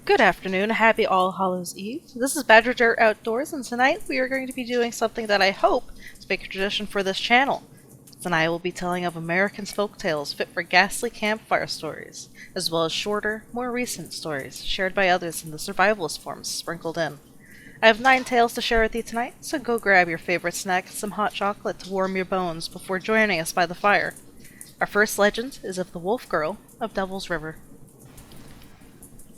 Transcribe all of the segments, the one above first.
Good afternoon, happy All Hallows Eve. This is Badger Dirt Outdoors, and tonight we are going to be doing something that I hope to make a tradition for this channel. Tonight I will be telling of American folktales fit for ghastly campfire stories, as well as shorter, more recent stories shared by others in the survivalist forms sprinkled in. I have 9 tales to share with you tonight, so go grab your favorite snack and some hot chocolate to warm your bones before joining us by the fire. Our first legend is of the Wolf Girl of Devil's River.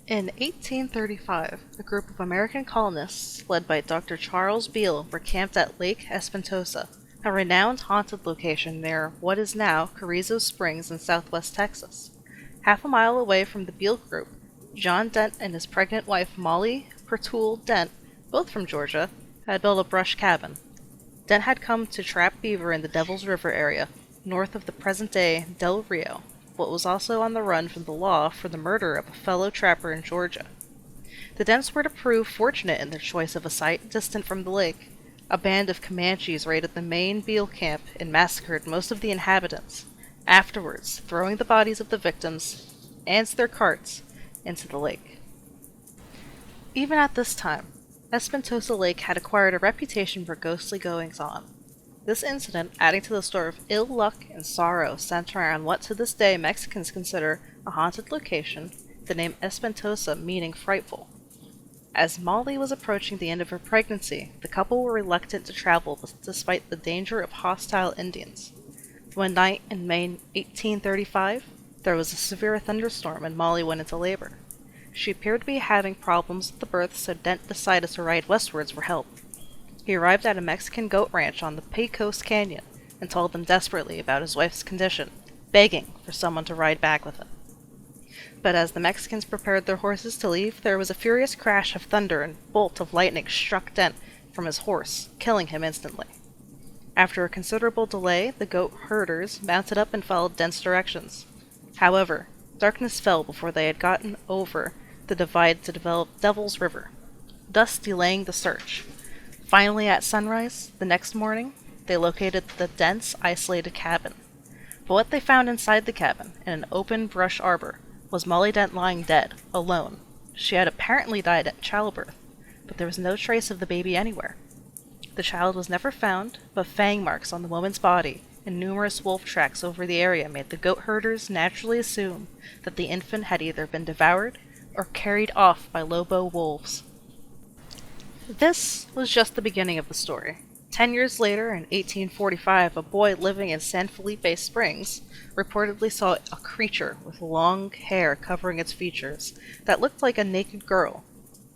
In 1835, a group of American colonists, led by Dr. Charles Beale, were camped at Lake Espantosa, a renowned haunted location near what is now Carrizo Springs in southwest Texas. Half a mile away from the Beale group, John Dent and his pregnant wife Molly Pertool Dent, both from Georgia, had built a brush cabin. Dent had come to trap beaver in the Devil's River area, north of the present-day Del Rio, but was also on the run from the law for the murder of a fellow trapper in Georgia. The Dents were to prove fortunate in their choice of a site distant from the lake. A band of Comanches raided the main Beale camp and massacred most of the inhabitants, afterwards throwing the bodies of the victims and their carts into the lake. Even at this time, Espantosa Lake had acquired a reputation for ghostly goings-on. This incident adding to the story of ill luck and sorrow centered around what to this day Mexicans consider a haunted location, the name Espantosa meaning frightful. As Molly was approaching the end of her pregnancy, the couple were reluctant to travel despite the danger of hostile Indians. One night in May 1835, there was a severe thunderstorm and Molly went into labor. She appeared to be having problems with the birth, so Dent decided to ride westwards for help. He arrived at a Mexican goat ranch on the Pecos Canyon and told them desperately about his wife's condition, begging for someone to ride back with him. But as the Mexicans prepared their horses to leave, there was a furious crash of thunder and a bolt of lightning struck Dent from his horse, killing him instantly. After a considerable delay, the goat herders mounted up and followed Dent's directions. However, darkness fell before they had gotten over the divide to develop Devil's River, thus delaying the search. Finally, at sunrise, the next morning, they located the dense, isolated cabin. But what they found inside the cabin, in an open brush arbor, was Molly Dent lying dead, alone. She had apparently died at childbirth, but there was no trace of the baby anywhere. The child was never found, but fang marks on the woman's body and numerous wolf tracks over the area made the goat herders naturally assume that the infant had either been devoured or carried off by lobo wolves. This was just the beginning of the story. 10 years later, in 1845, a boy living in San Felipe Springs reportedly saw a creature with long hair covering its features that looked like a naked girl,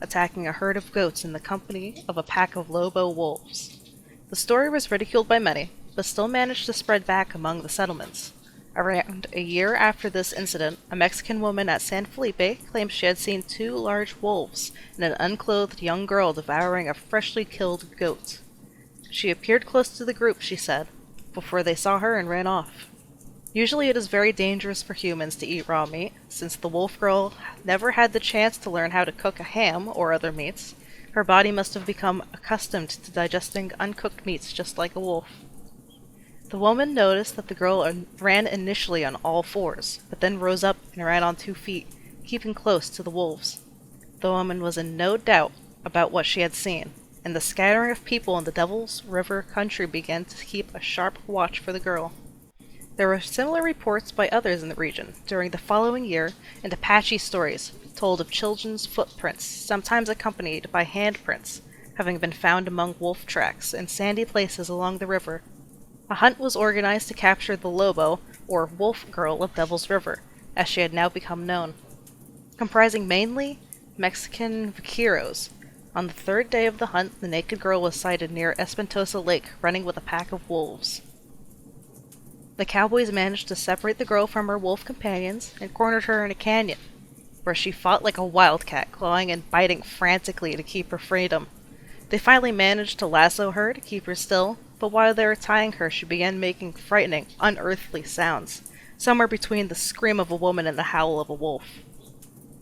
attacking a herd of goats in the company of a pack of lobo wolves. The story was ridiculed by many, but still managed to spread back among the settlements. Around a year after this incident, a Mexican woman at San Felipe claimed she had seen 2 large wolves and an unclothed young girl devouring a freshly killed goat. She appeared close to the group, she said, before they saw her and ran off. Usually it is very dangerous for humans to eat raw meat, since the wolf girl never had the chance to learn how to cook a ham or other meats. Her body must have become accustomed to digesting uncooked meats just like a wolf. The woman noticed that the girl ran initially on all 4s, but then rose up and ran on 2 feet, keeping close to the wolves. The woman was in no doubt about what she had seen, and the scattering of people in the Devil's River country began to keep a sharp watch for the girl. There were similar reports by others in the region during the following year, and Apache stories told of children's footprints, sometimes accompanied by handprints, having been found among wolf tracks in sandy places along the river. A hunt was organized to capture the Lobo, or Wolf Girl of Devil's River, as she had now become known. Comprising mainly Mexican vaqueros, on the 3rd day of the hunt, the naked girl was sighted near Espantosa Lake, running with a pack of wolves. The cowboys managed to separate the girl from her wolf companions and cornered her in a canyon, where she fought like a wildcat, clawing and biting frantically to keep her freedom. They finally managed to lasso her to keep her still, but while they were tying her, she began making frightening, unearthly sounds, somewhere between the scream of a woman and the howl of a wolf.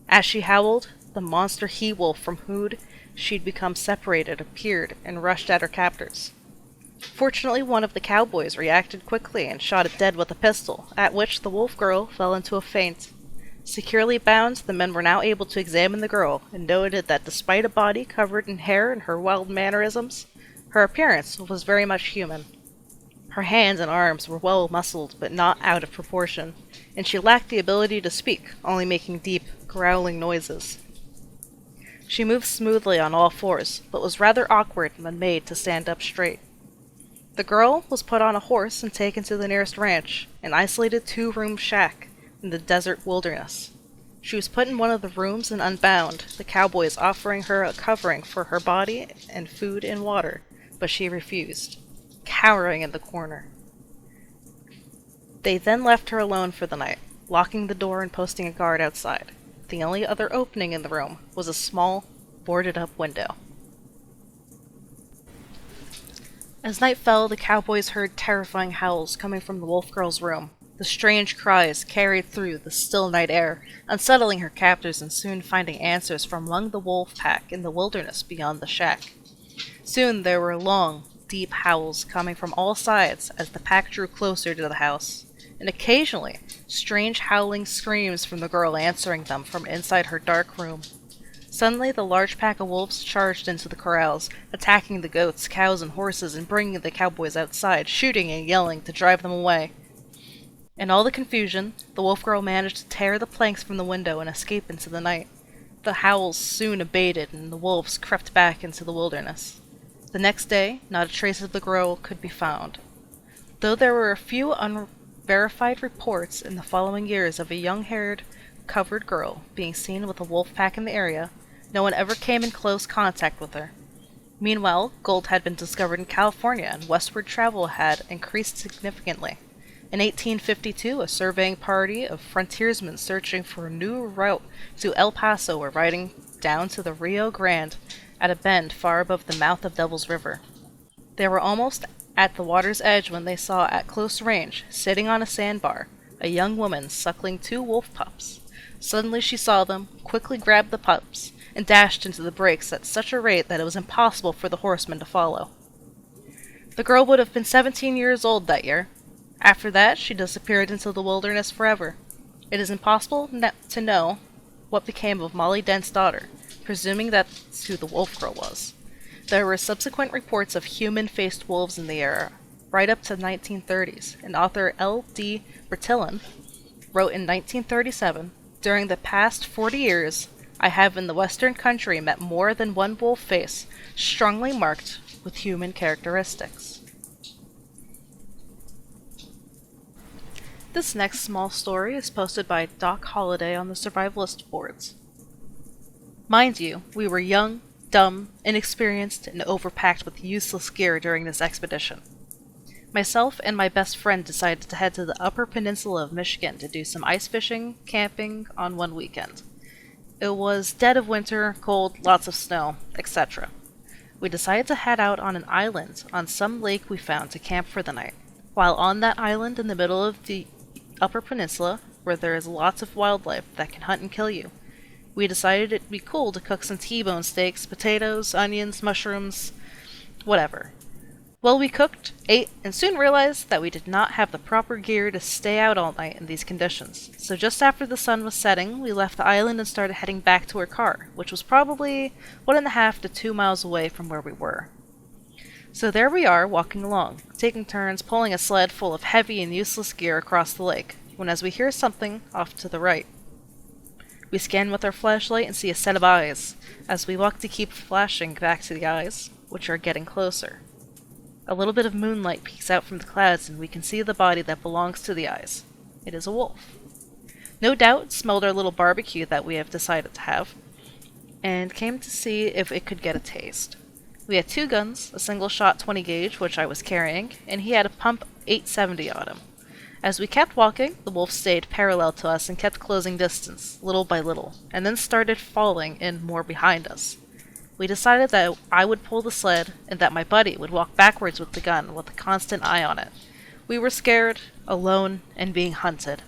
As she howled, the monster he-wolf from whom she'd become separated appeared and rushed at her captors. Fortunately, one of the cowboys reacted quickly and shot it dead with a pistol, at which the wolf girl fell into a faint. Securely bound, the men were now able to examine the girl and noted that despite a body covered in hair and her wild mannerisms, her appearance was very much human. Her hands and arms were well muscled but not out of proportion, and she lacked the ability to speak, only making deep, growling noises. She moved smoothly on all fours, but was rather awkward when made to stand up straight. The girl was put on a horse and taken to the nearest ranch, an isolated two-room shack in the desert wilderness. She was put in one of the rooms and unbound, the cowboys offering her a covering for her body and food and water, but she refused, cowering in the corner. They then left her alone for the night, locking the door and posting a guard outside. The only other opening in the room was a small, boarded-up window. As night fell, the cowboys heard terrifying howls coming from the wolf girl's room. The strange cries carried through the still night air, unsettling her captors and soon finding answers from among the wolf pack in the wilderness beyond the shack. Soon there were long, deep howls coming from all sides as the pack drew closer to the house, and occasionally strange howling screams from the girl answering them from inside her dark room. Suddenly the large pack of wolves charged into the corrals, attacking the goats, cows, and horses and bringing the cowboys outside, shooting and yelling to drive them away. In all the confusion, the wolf girl managed to tear the planks from the window and escape into the night. The howls soon abated and the wolves crept back into the wilderness. The next day, not a trace of the girl could be found, though there were a few unverified reports in the following years of a young-haired, covered girl being seen with a wolf pack in the area. No one ever came in close contact with her. Meanwhile, gold had been discovered in California and westward travel had increased significantly. In 1852, a surveying party of frontiersmen searching for a new route to El Paso were riding down to the Rio Grande at a bend far above the mouth of Devil's River. They were almost at the water's edge when they saw at close range, sitting on a sandbar, a young woman suckling two wolf pups. Suddenly she saw them, quickly grabbed the pups, and dashed into the brakes at such a rate that it was impossible for the horsemen to follow. The girl would have been 17 years old that year. After that, she disappeared into the wilderness forever. It is impossible to know what became of Molly Dent's daughter, presuming that's who the wolf girl was. There were subsequent reports of human-faced wolves in the area, right up to the 1930s, and author L. D. Bertillon wrote in 1937, "During the past 40 years, I have in the western country met more than one wolf face, strongly marked with human characteristics." This next small story is posted by Doc Holliday on the Survivalist boards. Mind you, we were young, dumb, inexperienced, and overpacked with useless gear during this expedition. Myself and my best friend decided to head to the Upper Peninsula of Michigan to do some ice fishing, camping on one weekend. It was dead of winter, cold, lots of snow, etc. We decided to head out on an island on some lake we found to camp for the night. While on that island in the middle of the Upper Peninsula, where there is lots of wildlife that can hunt and kill you, we decided it'd be cool to cook some T-bone steaks, potatoes, onions, mushrooms, whatever. Well, we cooked, ate, and soon realized that we did not have the proper gear to stay out all night in these conditions. So just after the sun was setting, we left the island and started heading back to our car, which was probably 1.5 to 2 miles away from where we were. So there we are, walking along, taking turns pulling a sled full of heavy and useless gear across the lake, when as we hear something off to the right. We scan with our flashlight and see a set of eyes, as we walk to keep flashing back to the eyes, which are getting closer. A little bit of moonlight peeks out from the clouds and we can see the body that belongs to the eyes. It is a wolf. No doubt it smelled our little barbecue that we have decided to have, and came to see if it could get a taste. We had 2 guns, a single-shot 20 gauge, which I was carrying, and he had a pump 870 on him. As we kept walking, the wolf stayed parallel to us and kept closing distance, little by little, and then started falling in more behind us. We decided that I would pull the sled and that my buddy would walk backwards with the gun with a constant eye on it. We were scared, alone, and being hunted.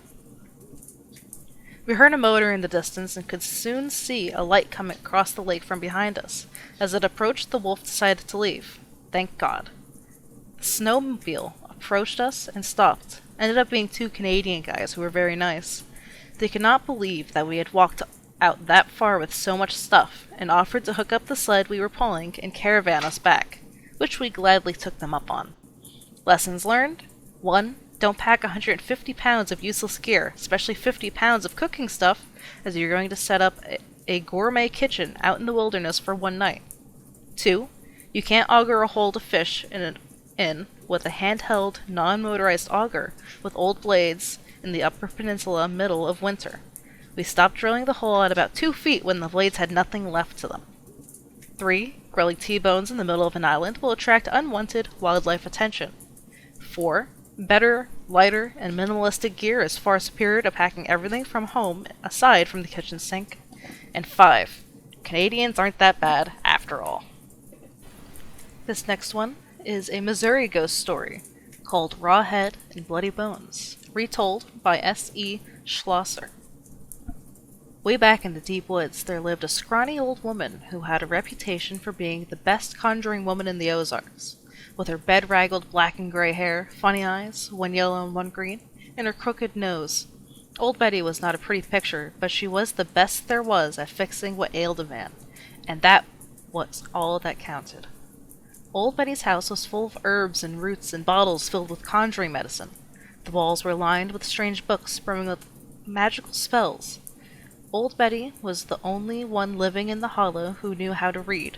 We heard a motor in the distance and could soon see a light coming across the lake from behind us. As it approached, the wolf decided to leave. Thank God. The snowmobile approached us and stopped. Ended up being 2 Canadian guys who were very nice. They could not believe that we had walked out that far with so much stuff, and offered to hook up the sled we were pulling and caravan us back, which we gladly took them up on. Lessons learned? 1. Don't pack 150 pounds of useless gear, especially 50 pounds of cooking stuff, as you're going to set up a gourmet kitchen out in the wilderness for one night. 2. You can't auger a hole to fish in with a handheld, non-motorized auger with old blades in the Upper Peninsula middle of winter. We stopped drilling the hole at about 2 feet when the blades had nothing left to them. 3. Grilling T-bones in the middle of an island will attract unwanted wildlife attention. 4. Better, lighter, and minimalistic gear is far superior to packing everything from home aside from the kitchen sink. And 5. Canadians aren't that bad after all. This next one is a Missouri ghost story called Raw Head and Bloody Bones, retold by S.E. Schlosser. Way back in the deep woods, there lived a scrawny old woman who had a reputation for being the best conjuring woman in the Ozarks. With her bedraggled black and gray hair, funny eyes, one yellow and one green, and her crooked nose. Old Betty was not a pretty picture, but she was the best there was at fixing what ailed a man, and that was all that counted. Old Betty's house was full of herbs and roots and bottles filled with conjuring medicine. The walls were lined with strange books brimming with magical spells. Old Betty was the only one living in the hollow who knew how to read.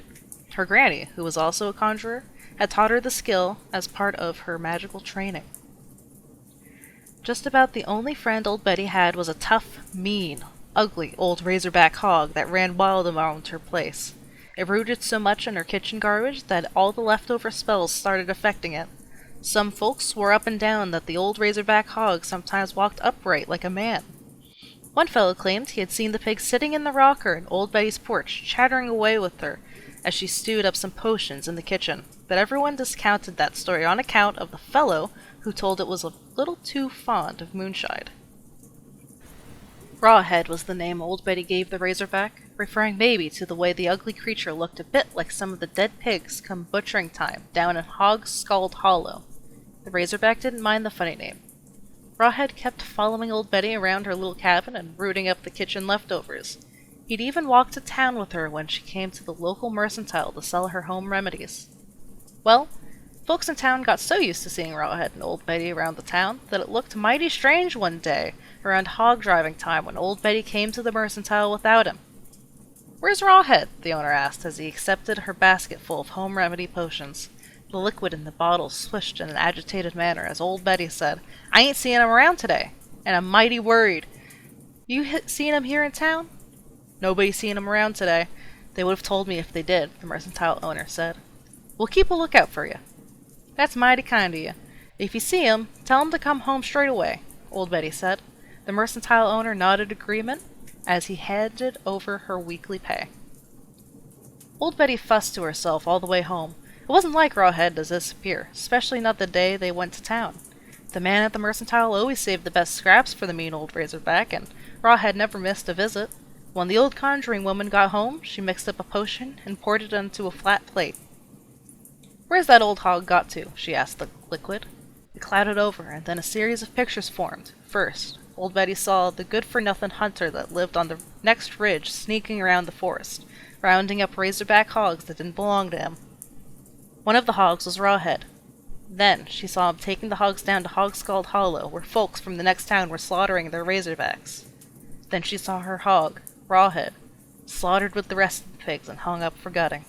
Her granny, who was also a conjurer, had taught her the skill as part of her magical training. Just about the only friend old Betty had was a tough, mean, ugly old razorback hog that ran wild around her place. It rooted so much in her kitchen garbage that all the leftover spells started affecting it. Some folks swore up and down that the old razorback hog sometimes walked upright like a man. One fellow claimed he had seen the pig sitting in the rocker in old Betty's porch, chattering away with her as she stewed up some potions in the kitchen, but everyone discounted that story on account of the fellow who told it was a little too fond of moonshine. Rawhead was the name old Betty gave the razorback, referring maybe to the way the ugly creature looked a bit like some of the dead pigs come butchering time down in Hog-Skulled Hollow. The razorback didn't mind the funny name. Rawhead kept following old Betty around her little cabin and rooting up the kitchen leftovers. He'd even walk to town with her when she came to the local mercantile to sell her home remedies. Well, folks in town got so used to seeing Rawhead and old Betty around the town that it looked mighty strange one day around hog driving time when old Betty came to the mercantile without him. "Where's Rawhead?" the owner asked as he accepted her basket full of home remedy potions. The liquid in the bottle swished in an agitated manner as old Betty said, "I ain't seeing him around today, and I'm mighty worried. You seen him here in town?" "Nobody's seen him around today. They would have told me if they did," the mercantile owner said. "We'll keep a lookout for you." "That's mighty kind of you. If you see him, tell him to come home straight away," old Betty said. The mercantile owner nodded agreement as he handed over her weekly pay. Old Betty fussed to herself all the way home. It wasn't like Rawhead to disappear, especially not the day they went to town. The man at the mercantile always saved the best scraps for the mean old razorback, and Rawhead never missed a visit. When the old conjuring woman got home, she mixed up a potion and poured it onto a flat plate. "Where's that old hog got to?" she asked the liquid. It clouded over, and then a series of pictures formed. First, old Betty saw the good-for-nothing hunter that lived on the next ridge sneaking around the forest, rounding up razorback hogs that didn't belong to him. One of the hogs was Rawhead. Then she saw him taking the hogs down to Hog-Skulled Hollow, where folks from the next town were slaughtering their razorbacks. Then she saw her hog, Rawhead, slaughtered with the rest of the pigs and hung up for gutting.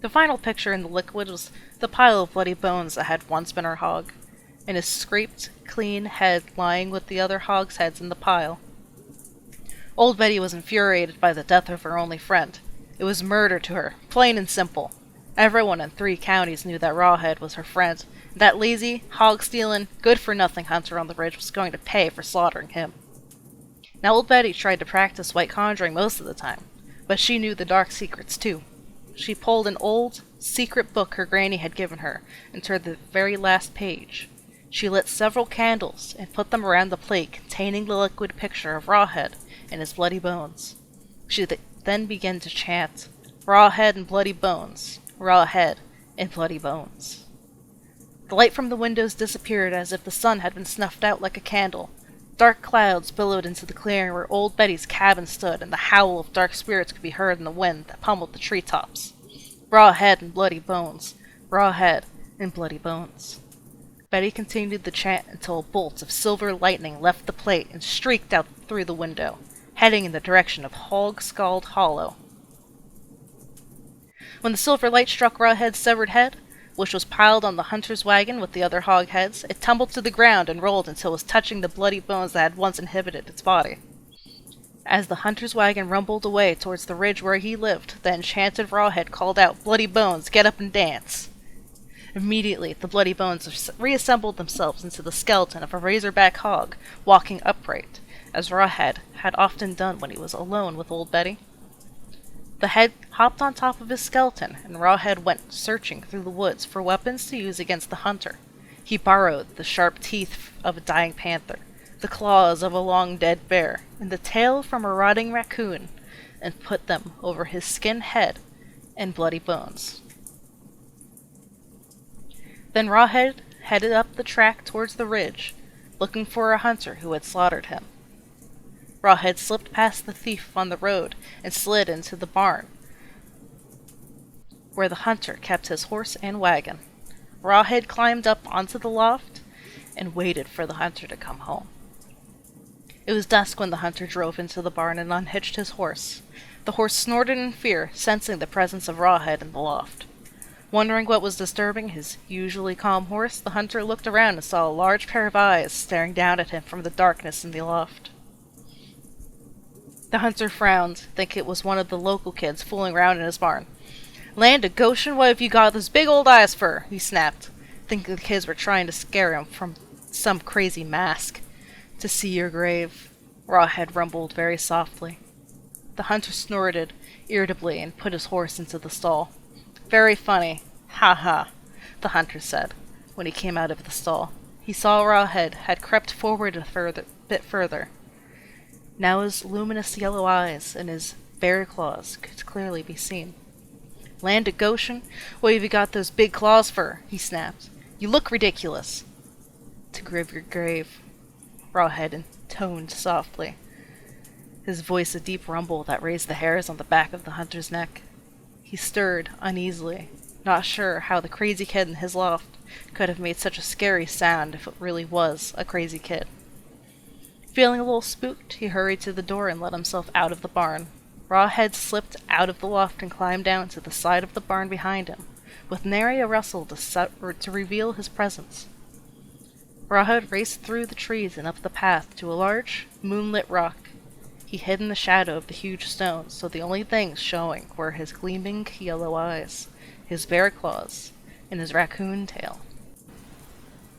The final picture in the liquid was the pile of bloody bones that had once been her hog, and his scraped, clean head lying with the other hogs' heads in the pile. Old Betty was infuriated by the death of her only friend. It was murder to her, plain and simple. Everyone in 3 counties knew that Rawhead was her friend, and that lazy, hog-stealing, good-for-nothing hunter on the ridge was going to pay for slaughtering him. Now old Betty tried to practice white conjuring most of the time, but she knew the dark secrets too. She pulled an old, secret book her granny had given her and turned the very last page. She lit several candles and put them around the plate containing the liquid picture of Rawhead and his bloody bones. She then began to chant, "Rawhead and bloody bones, Rawhead and bloody bones." The light from the windows disappeared as if the sun had been snuffed out like a candle. Dark clouds billowed into the clearing where Old Betty's cabin stood, and the howl of dark spirits could be heard in the wind that pummeled the treetops. Raw head and bloody bones. Raw head and bloody bones. Betty continued the chant until a bolt of silver lightning left the plate and streaked out through the window, heading in the direction of Hog Scald Hollow. When the silver light struck Rawhead's severed head, which was piled on the hunter's wagon with the other hog heads, it tumbled to the ground and rolled until it was touching the bloody bones that had once inhibited its body. As the hunter's wagon rumbled away towards the ridge where he lived, the enchanted Rawhead called out, "Bloody bones, get up and dance!" Immediately, the bloody bones reassembled themselves into the skeleton of a razorback hog, walking upright, as Rawhead had often done when he was alone with Old Betty. The head hopped on top of his skeleton, and Rawhead went searching through the woods for weapons to use against the hunter. He borrowed the sharp teeth of a dying panther, the claws of a long-dead bear, and the tail from a rotting raccoon, and put them over his skinned head and bloody bones. Then Rawhead headed up the track towards the ridge, looking for a hunter who had slaughtered him. Rawhead slipped past the thief on the road and slid into the barn, where the hunter kept his horse and wagon. Rawhead climbed up onto the loft and waited for the hunter to come home. It was dusk when the hunter drove into the barn and unhitched his horse. The horse snorted in fear, sensing the presence of Rawhead in the loft. Wondering what was disturbing his usually calm horse, the hunter looked around and saw a large pair of eyes staring down at him from the darkness in the loft. The hunter frowned, thinking it was one of the local kids fooling around in his barn. "Land of Goshen, what have you got those big old eyes for?" he snapped, thinking the kids were trying to scare him from some crazy mask. "To see your grave," Rawhead rumbled very softly. The hunter snorted irritably and put his horse into the stall. "Very funny. Ha ha," the hunter said, when he came out of the stall. He saw Rawhead had crept forward a bit further. Now his luminous yellow eyes and his bear claws could clearly be seen. "Land of Goshen, what have you got those big claws for?" he snapped. "You look ridiculous." "To grave your grave," Rawhead intoned softly, his voice a deep rumble that raised the hairs on the back of the hunter's neck. He stirred uneasily, not sure how the crazy kid in his loft could have made such a scary sound if it really was a crazy kid. Feeling a little spooked, he hurried to the door and let himself out of the barn. Rawhead slipped out of the loft and climbed down to the side of the barn behind him, with nary a rustle to reveal his presence. Rawhead raced through the trees and up the path to a large, moonlit rock. He hid in the shadow of the huge stones, so the only things showing were his gleaming yellow eyes, his bear claws, and his raccoon tail.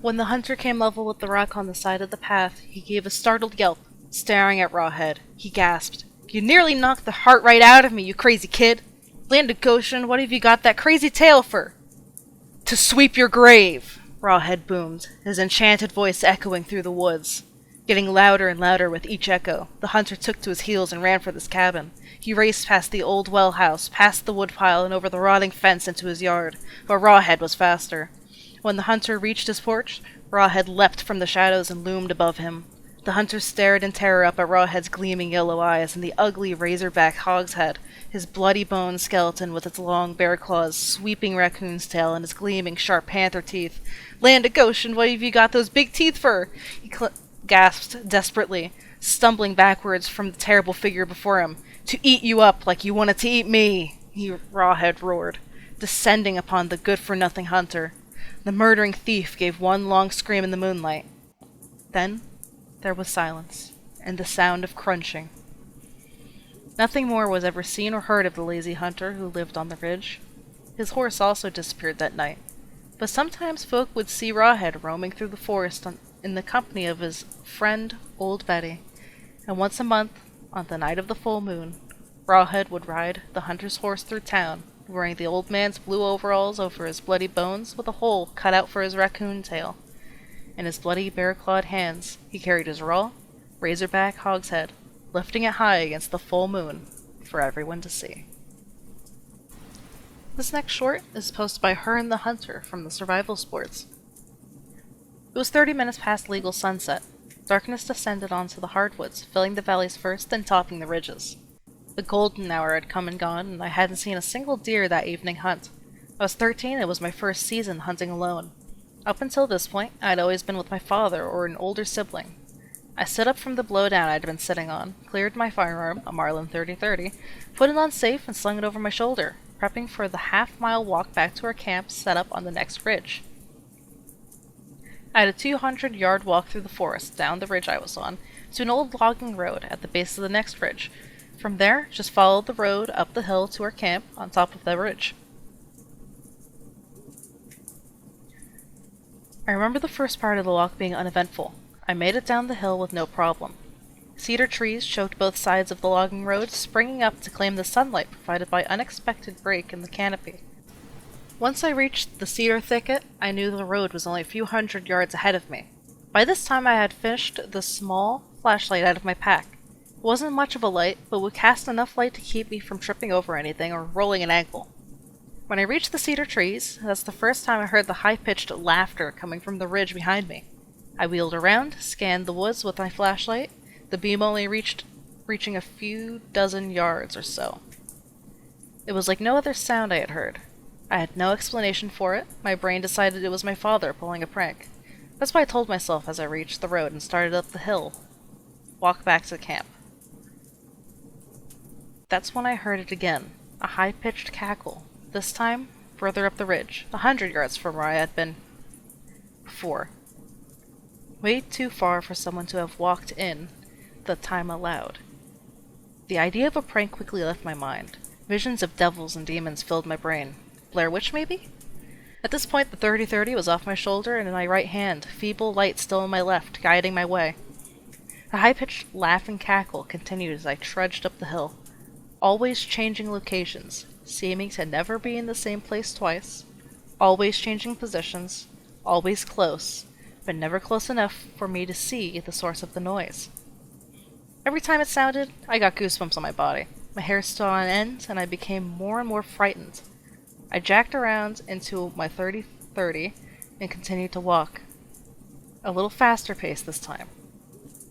When the hunter came level with the rock on the side of the path, he gave a startled yelp, staring at Rawhead. He gasped, "You nearly knocked the heart right out of me, you crazy kid! Land of Goshen, what have you got that crazy tail for?" "To sweep your grave!" Rawhead boomed, his enchanted voice echoing through the woods. Getting louder and louder with each echo, the hunter took to his heels and ran for this cabin. He raced past the old well house, past the woodpile, and over the rotting fence into his yard, but Rawhead was faster. When the hunter reached his porch, Rawhead leapt from the shadows and loomed above him. The hunter stared in terror up at Rawhead's gleaming yellow eyes and the ugly razorback hog's head, his bloody bone skeleton with its long bear claws, sweeping raccoon's tail, and his gleaming sharp panther teeth. "Land of Goshen, what have you got those big teeth for?" He gasped desperately, stumbling backwards from the terrible figure before him. "To eat you up like you wanted to eat me!" Rawhead roared, descending upon the good-for-nothing hunter. The murdering thief gave one long scream in the moonlight. Then there was silence, and the sound of crunching. Nothing more was ever seen or heard of the lazy hunter who lived on the ridge. His horse also disappeared that night, but sometimes folk would see Rawhead roaming through the forest in the company of his friend Old Betty, and once a month, on the night of the full moon, Rawhead would ride the hunter's horse through town, wearing the old man's blue overalls over his bloody bones with a hole cut out for his raccoon tail. In his bloody bear-clawed hands he carried his raw, razorback hog's head, lifting it high against the full moon for everyone to see. This next short is posted by Her and the Hunter from the Survival Sports. It was 30 minutes past legal sunset. Darkness descended onto the hardwoods, filling the valleys first, then topping the ridges. The golden hour had come and gone, and I hadn't seen a single deer that evening hunt. I was 13, and it was my first season hunting alone. Up until this point, I had always been with my father or an older sibling. I stood up from the blowdown I'd been sitting on, cleared my firearm, a Marlin 30-30, put it on safe and slung it over my shoulder, prepping for the half-mile walk back to our camp set up on the next ridge. I had a 200-yard walk through the forest, down the ridge I was on, to an old logging road at the base of the next ridge. From there, just followed the road up the hill to our camp on top of the ridge. I remember the first part of the walk being uneventful. I made it down the hill with no problem. Cedar trees choked both sides of the logging road, springing up to claim the sunlight provided by unexpected break in the canopy. Once I reached the cedar thicket, I knew the road was only a few hundred yards ahead of me. By this time I had fished the small flashlight out of my pack. It wasn't much of a light, but would cast enough light to keep me from tripping over anything or rolling an ankle. When I reached the cedar trees, that's the first time I heard the high-pitched laughter coming from the ridge behind me. I wheeled around, scanned the woods with my flashlight, the beam only reaching a few dozen yards or so. It was like no other sound I had heard. I had no explanation for it. My brain decided it was my father pulling a prank. That's what I told myself as I reached the road and started up the hill. Walk back to camp. That's when I heard it again, a high-pitched cackle. This time, further up the ridge, 100 yards from where I had been before. Way too far for someone to have walked in the time allowed. The idea of a prank quickly left my mind. Visions of devils and demons filled my brain. Blair Witch, maybe? At this point, the 30-30 was off my shoulder and in my right hand, feeble light still in my left, guiding my way. A high-pitched laugh and cackle continued as I trudged up the hill, always changing locations, seeming to never be in the same place twice, always changing positions, always close, but never close enough for me to see the source of the noise. Every time it sounded, I got goosebumps on my body. My hair stood on end, and I became more and more frightened. I jacked around into my 30-30 and continued to walk, a little faster pace this time.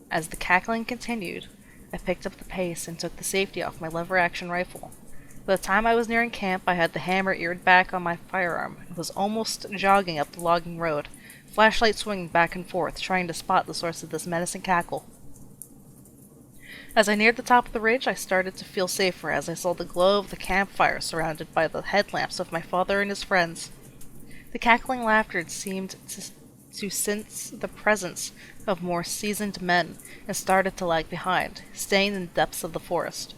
As the cackling continued, I picked up the pace and took the safety off my lever-action rifle. By the time I was nearing camp, I had the hammer eared back on my firearm and was almost jogging up the logging road, flashlight swinging back and forth, trying to spot the source of this menacing cackle. As I neared the top of the ridge, I started to feel safer as I saw the glow of the campfire surrounded by the headlamps of my father and his friends. The cackling laughter seemed to sense the presence of more seasoned men and started to lag behind, staying in the depths of the forest.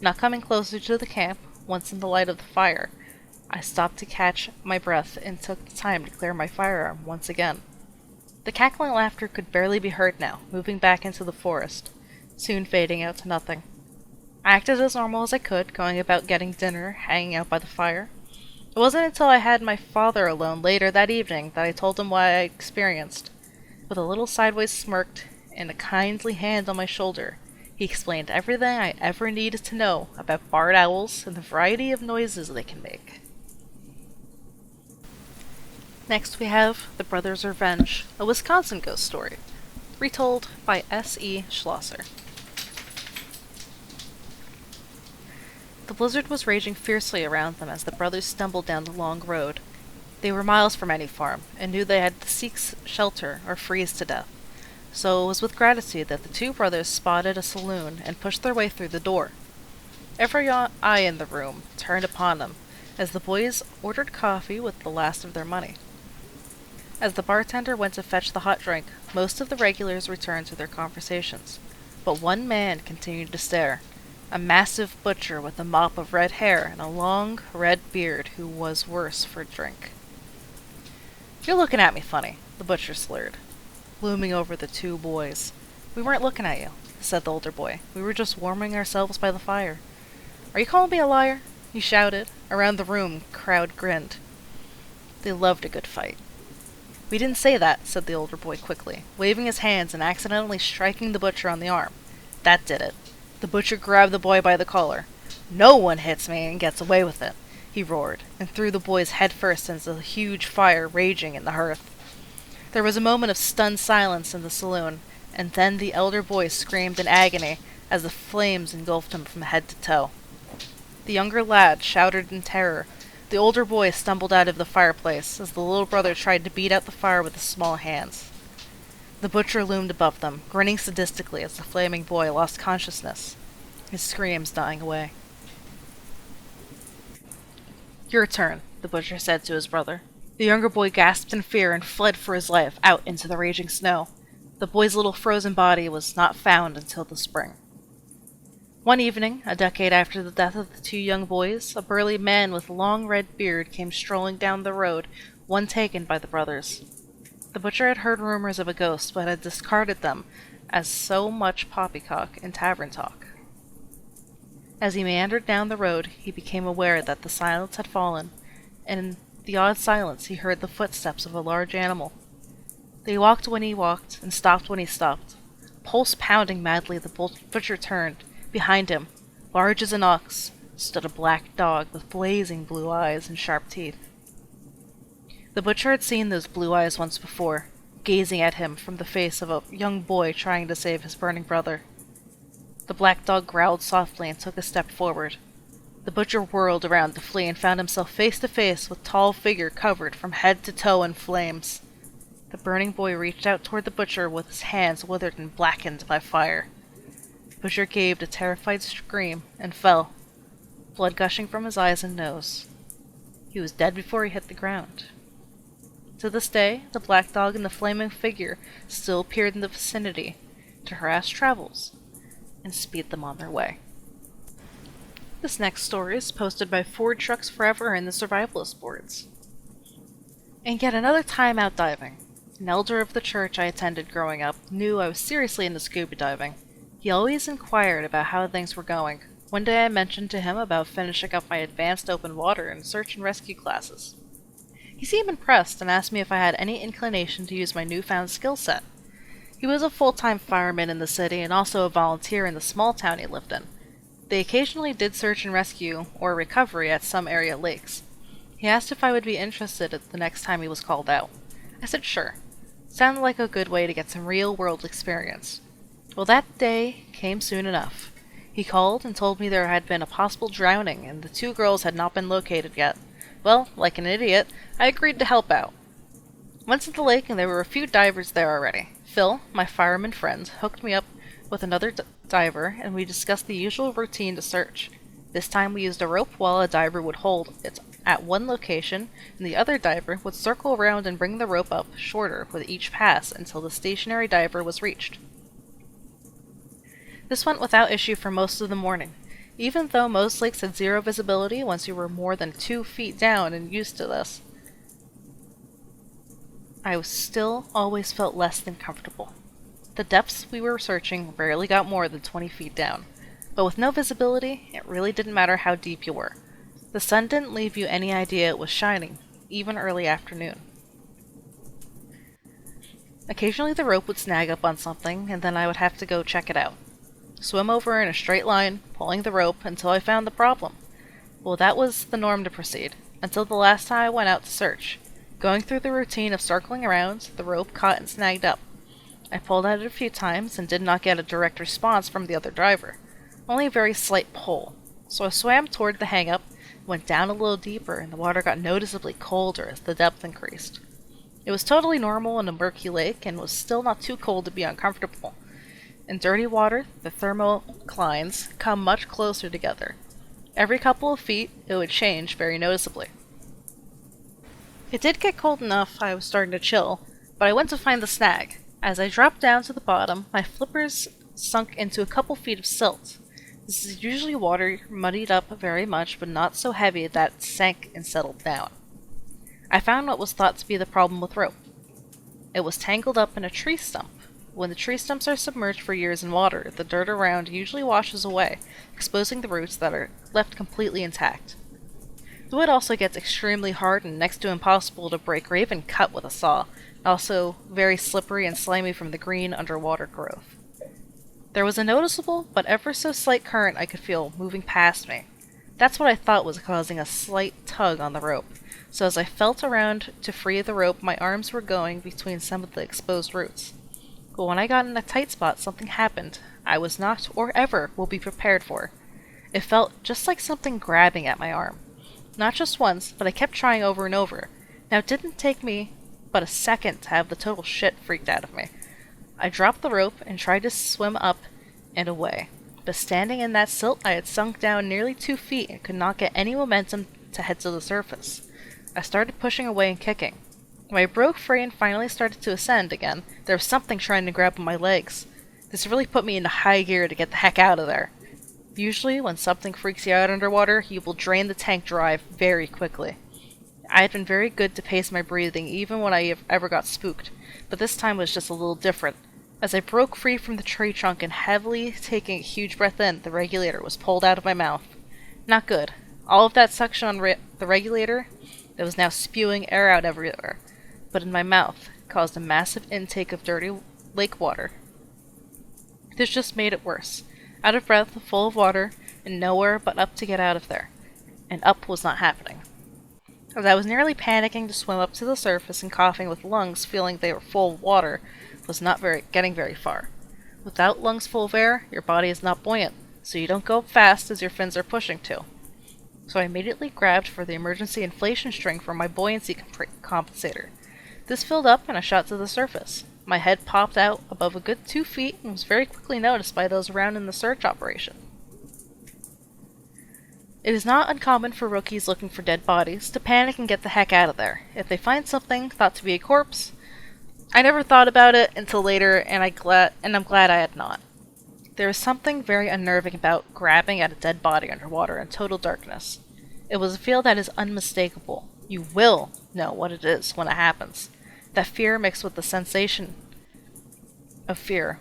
Not coming closer to the camp, once in the light of the fire, I stopped to catch my breath and took the time to clear my firearm once again. The cackling laughter could barely be heard now, moving back into the forest, soon fading out to nothing. I acted as normal as I could, going about getting dinner, hanging out by the fire. It wasn't until I had my father alone later that evening that I told him what I experienced. With a little sideways smirk and a kindly hand on my shoulder, he explained everything I ever needed to know about barred owls and the variety of noises they can make. Next we have The Brothers' Revenge, a Wisconsin ghost story, retold by S.E. Schlosser. The blizzard was raging fiercely around them as the brothers stumbled down the long road. They were miles from any farm, and knew they had to seek shelter or freeze to death. So it was with gratitude that the two brothers spotted a saloon and pushed their way through the door. Every eye in the room turned upon them, as the boys ordered coffee with the last of their money. As the bartender went to fetch the hot drink, most of the regulars returned to their conversations. But one man continued to stare, a massive butcher with a mop of red hair and a long, red beard who was worse for drink. "You're looking at me funny," the butcher slurred, looming over the two boys. "We weren't looking at you," said the older boy. "We were just warming ourselves by the fire." "Are you calling me a liar?" he shouted. Around the room, crowd grinned. They loved a good fight. "We didn't say that," said the older boy quickly, waving his hands and accidentally striking the butcher on the arm. That did it. The butcher grabbed the boy by the collar. "No one hits me and gets away with it," he roared, and threw the boys headfirst into the huge fire raging in the hearth. There was a moment of stunned silence in the saloon. and then the elder boy screamed in agony as the flames engulfed him from head to toe. The younger lad shouted in terror. The older boy stumbled out of the fireplace as the little brother tried to beat out the fire with his small hands. The butcher loomed above them, grinning sadistically as the flaming boy lost consciousness, his screams dying away. "Your turn," the butcher said to his brother. The younger boy gasped in fear and fled for his life out into the raging snow. The boy's little frozen body was not found until the spring. One evening, a decade after the death of the two young boys, a burly man with a long red beard came strolling down the road, one taken by the brothers. The butcher had heard rumors of a ghost, but had discarded them as so much poppycock in tavern talk. As he meandered down the road, he became aware that the silence had fallen, and in the odd silence he heard the footsteps of a large animal. They walked when he walked, and stopped when he stopped. Pulse pounding madly, the butcher turned. Behind him, large as an ox, stood a black dog with blazing blue eyes and sharp teeth. The butcher had seen those blue eyes once before, gazing at him from the face of a young boy trying to save his burning brother. The black dog growled softly and took a step forward. The butcher whirled around to flee and found himself face to face with a tall figure covered from head to toe in flames. The burning boy reached out toward the butcher with his hands withered and blackened by fire. The butcher gave a terrified scream and fell, blood gushing from his eyes and nose. He was dead before he hit the ground. To this day, the black dog and the flaming figure still appeared in the vicinity to harass travelers and speed them on their way. This next story is posted by Ford Trucks Forever and the Survivalist Boards. And yet another time out diving. An elder of the church I attended growing up knew I was seriously into scuba diving. He always inquired about how things were going. One day I mentioned to him about finishing up my advanced open water and search and rescue classes. He seemed impressed and asked me if I had any inclination to use my newfound skill set. He was a full-time fireman in the city and also a volunteer in the small town he lived in. They occasionally did search and rescue or recovery at some area lakes. He asked if I would be interested the next time he was called out. I said sure. Sounded like a good way to get some real-world experience. Well, that day came soon enough. He called and told me there had been a possible drowning and the two girls had not been located yet. Well, like an idiot, I agreed to help out. Went to the lake and there were a few divers there already. Phil, my fireman friend, hooked me up with another diver and we discussed the usual routine to search. This time we used a rope while a diver would hold it at one location and the other diver would circle around and bring the rope up shorter with each pass until the stationary diver was reached. This went without issue for most of the morning. Even though most lakes had zero visibility once you were more than 2 feet down and used to this, I still always felt less than comfortable. The depths we were searching rarely got more than 20 feet down, but with no visibility, it really didn't matter how deep you were. The sun didn't leave you any idea it was shining, even early afternoon. Occasionally the rope would snag up on something, and then I would have to go check it out. Swim over in a straight line, pulling the rope until I found the problem. Well, that was the norm to proceed, until the last time I went out to search. Going through the routine of circling around, the rope caught and snagged up. I pulled at it a few times and did not get a direct response from the other driver, only a very slight pull. So I swam toward the hang-up, went down a little deeper, and the water got noticeably colder as the depth increased. It was totally normal in a murky lake and was still not too cold to be uncomfortable. In dirty water, the thermoclines come much closer together. Every couple of feet, it would change very noticeably. It did get cold enough I was starting to chill, but I went to find the snag. As I dropped down to the bottom, my flippers sunk into a couple feet of silt. This is usually water muddied up very much, but not so heavy that it sank and settled down. I found what was thought to be the problem with rope. It was tangled up in a tree stump. When the tree stumps are submerged for years in water, the dirt around usually washes away, exposing the roots that are left completely intact. The wood also gets extremely hard and next to impossible to break or even cut with a saw, also very slippery and slimy from the green underwater growth. There was a noticeable but ever so slight current I could feel moving past me. That's what I thought was causing a slight tug on the rope, so as I felt around to free the rope, my arms were going between some of the exposed roots. But when I got in a tight spot, something happened I was not, or ever, will be prepared for. It felt just like something grabbing at my arm. Not just once, but I kept trying over and over. Now it didn't take me but a second to have the total shit freaked out of me. I dropped the rope and tried to swim up and away. But standing in that silt, I had sunk down nearly 2 feet and could not get any momentum to head to the surface. I started pushing away and kicking. When I broke free and finally started to ascend again, there was something trying to grab my legs. This really put me into high gear to get the heck out of there. Usually, when something freaks you out underwater, you will drain the tank dry very quickly. I had been very good to pace my breathing even when I ever got spooked, but this time was just a little different. As I broke free from the tree trunk and heavily taking a huge breath in, the regulator was pulled out of my mouth. Not good. All of that suction on the regulator that was now spewing air out everywhere, but in my mouth caused a massive intake of dirty lake water. This just made it worse. Out of breath, full of water, and nowhere but up to get out of there. And up was not happening. As I was nearly panicking to swim up to the surface and coughing with lungs feeling they were full of water, was not getting very far. Without lungs full of air, your body is not buoyant, so you don't go up fast as your fins are pushing to. So I immediately grabbed for the emergency inflation string from my buoyancy compensator. This filled up and I shot to the surface. My head popped out above a good 2 feet and was very quickly noticed by those around in the search operation. It is not uncommon for rookies looking for dead bodies to panic and get the heck out of there. If they find something thought to be a corpse, I never thought about it until later, and I'm glad I had not. There is something very unnerving about grabbing at a dead body underwater in total darkness. It was a feel that is unmistakable. You will know what it is when it happens. That fear mixed with the sensation of fear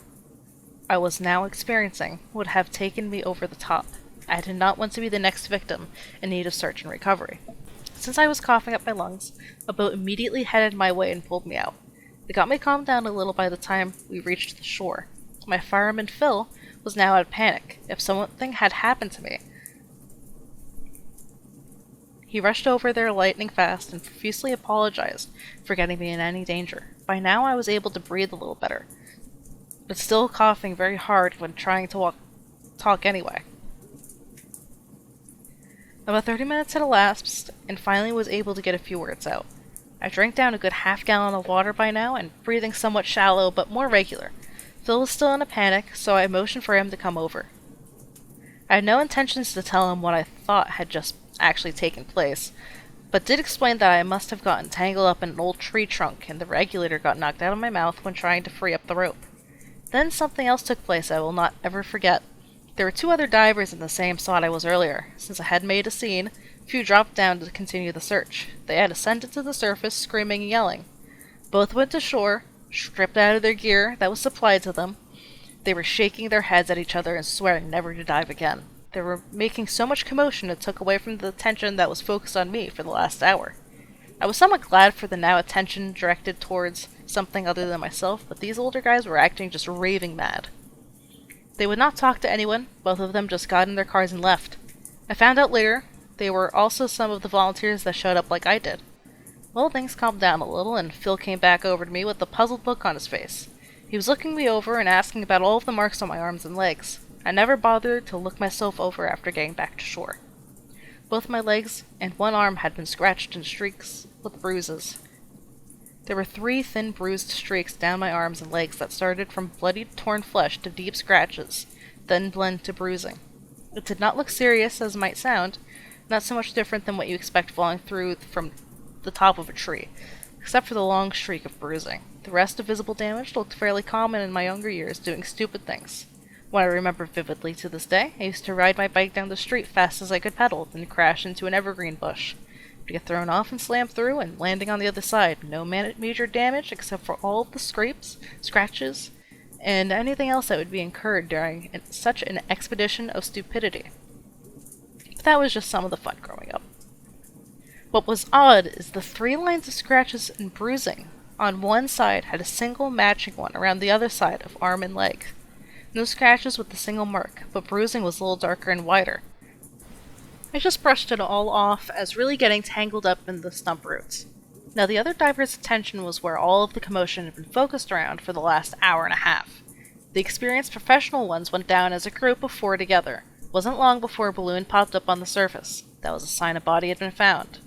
I was now experiencing would have taken me over the top. I did not want to be the next victim in need of search and recovery. Since I was coughing up my lungs, a boat immediately headed my way and pulled me out. It got me calmed down a little by the time we reached the shore. My fireman Phil was now out of panic. If something had happened to me, he rushed over there lightning fast and profusely apologized for getting me in any danger. By now I was able to breathe a little better, but still coughing very hard when trying to talk anyway. About 30 minutes had elapsed, and finally was able to get a few words out. I drank down a good half-gallon of water by now, and breathing somewhat shallow but more regular. Phil was still in a panic, so I motioned for him to come over. I had no intentions to tell him what I thought had just actually taken place, but did explain that I must have gotten tangled up in an old tree trunk, and the regulator got knocked out of my mouth when trying to free up the rope. Then something else took place I will not ever forget. There were 2 other divers in the same spot I was earlier. Since I had made a scene, a few dropped down to continue the search. They had ascended to the surface, screaming and yelling. Both went to shore, stripped out of their gear that was supplied to them. They were shaking their heads at each other and swearing never to dive again. They were making so much commotion it took away from the attention that was focused on me for the last hour. I was somewhat glad for the now attention directed towards something other than myself, but these older guys were acting just raving mad. They would not talk to anyone. Both of them just got in their cars and left. I found out later they were also some of the volunteers that showed up like I did. Well, things calmed down a little, and Phil came back over to me with a puzzled look on his face. He was looking me over and asking about all of the marks on my arms and legs. I never bothered to look myself over after getting back to shore. Both my legs and one arm had been scratched in streaks with bruises. There were 3 thin bruised streaks down my arms and legs that started from bloody torn flesh to deep scratches, then blend to bruising. It did not look serious as it might sound, not so much different than what you expect falling through from the top of a tree, except for the long streak of bruising. The rest of visible damage looked fairly common in my younger years, doing stupid things. What I remember vividly to this day, I used to ride my bike down the street fast as I could pedal, then crash into an evergreen bush. To get thrown off and slam through, and landing on the other side. No major damage except for all of the scrapes, scratches, and anything else that would be incurred during such an expedition of stupidity. But that was just some of the fun growing up. What was odd is the 3 lines of scratches and bruising on one side had a single matching one around the other side of arm and leg. No scratches with a single mark, but bruising was a little darker and wider. I just brushed it all off as really getting tangled up in the stump roots. Now the other diver's attention was where all of the commotion had been focused around for the last hour and a half. The experienced professional ones went down as a group of 4 together. It wasn't long before a balloon popped up on the surface. That was a sign a body had been found.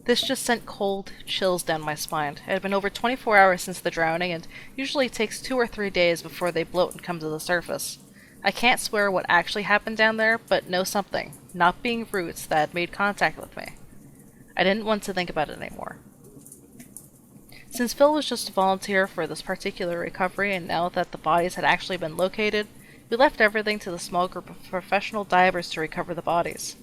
This just sent cold chills down my spine. It had been over 24 hours since the drowning, and usually takes 2 or 3 days before they bloat and come to the surface. I can't swear what actually happened down there, but know something, not being roots, that had made contact with me. I didn't want to think about it anymore. Since Phil was just a volunteer for this particular recovery, and now that the bodies had actually been located, we left everything to the small group of professional divers to recover the bodies.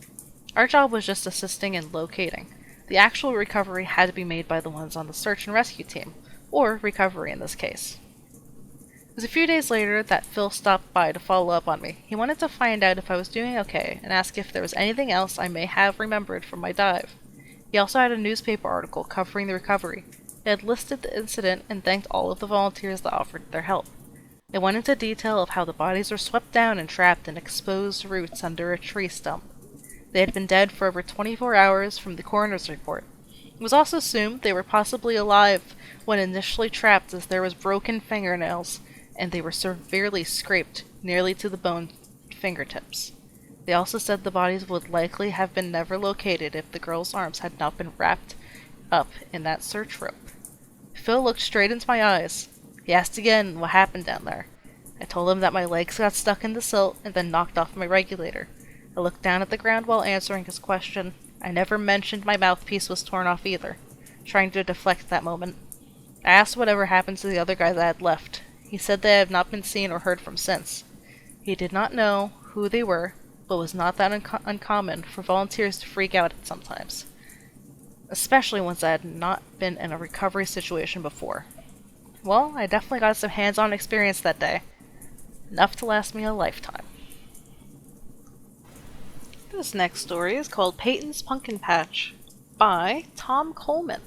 Our job was just assisting in locating. The actual recovery had to be made by the ones on the search and rescue team, or recovery in this case. It was a few days later that Phil stopped by to follow up on me. He wanted to find out if I was doing okay, and ask if there was anything else I may have remembered from my dive. He also had a newspaper article covering the recovery. It had listed the incident and thanked all of the volunteers that offered their help. It went into detail of how the bodies were swept down and trapped in exposed roots under a tree stump. They had been dead for over 24 hours from the coroner's report. It was also assumed they were possibly alive when initially trapped, as there was broken fingernails and they were severely scraped nearly to the bone fingertips. They also said the bodies would likely have been never located if the girl's arms had not been wrapped up in that search rope. Phil looked straight into my eyes. He asked again what happened down there. I told him that my legs got stuck in the silt and then knocked off my regulator. I looked down at the ground while answering his question. I never mentioned my mouthpiece was torn off either, trying to deflect that moment. I asked whatever happened to the other guys I had left. He said they have not been seen or heard from since. He did not know who they were, but was not that uncommon for volunteers to freak out at sometimes, especially ones that had not been in a recovery situation before. Well, I definitely got some hands-on experience that day. Enough to last me a lifetime. This next story is called Peyton's Pumpkin Patch by Tom Coleman.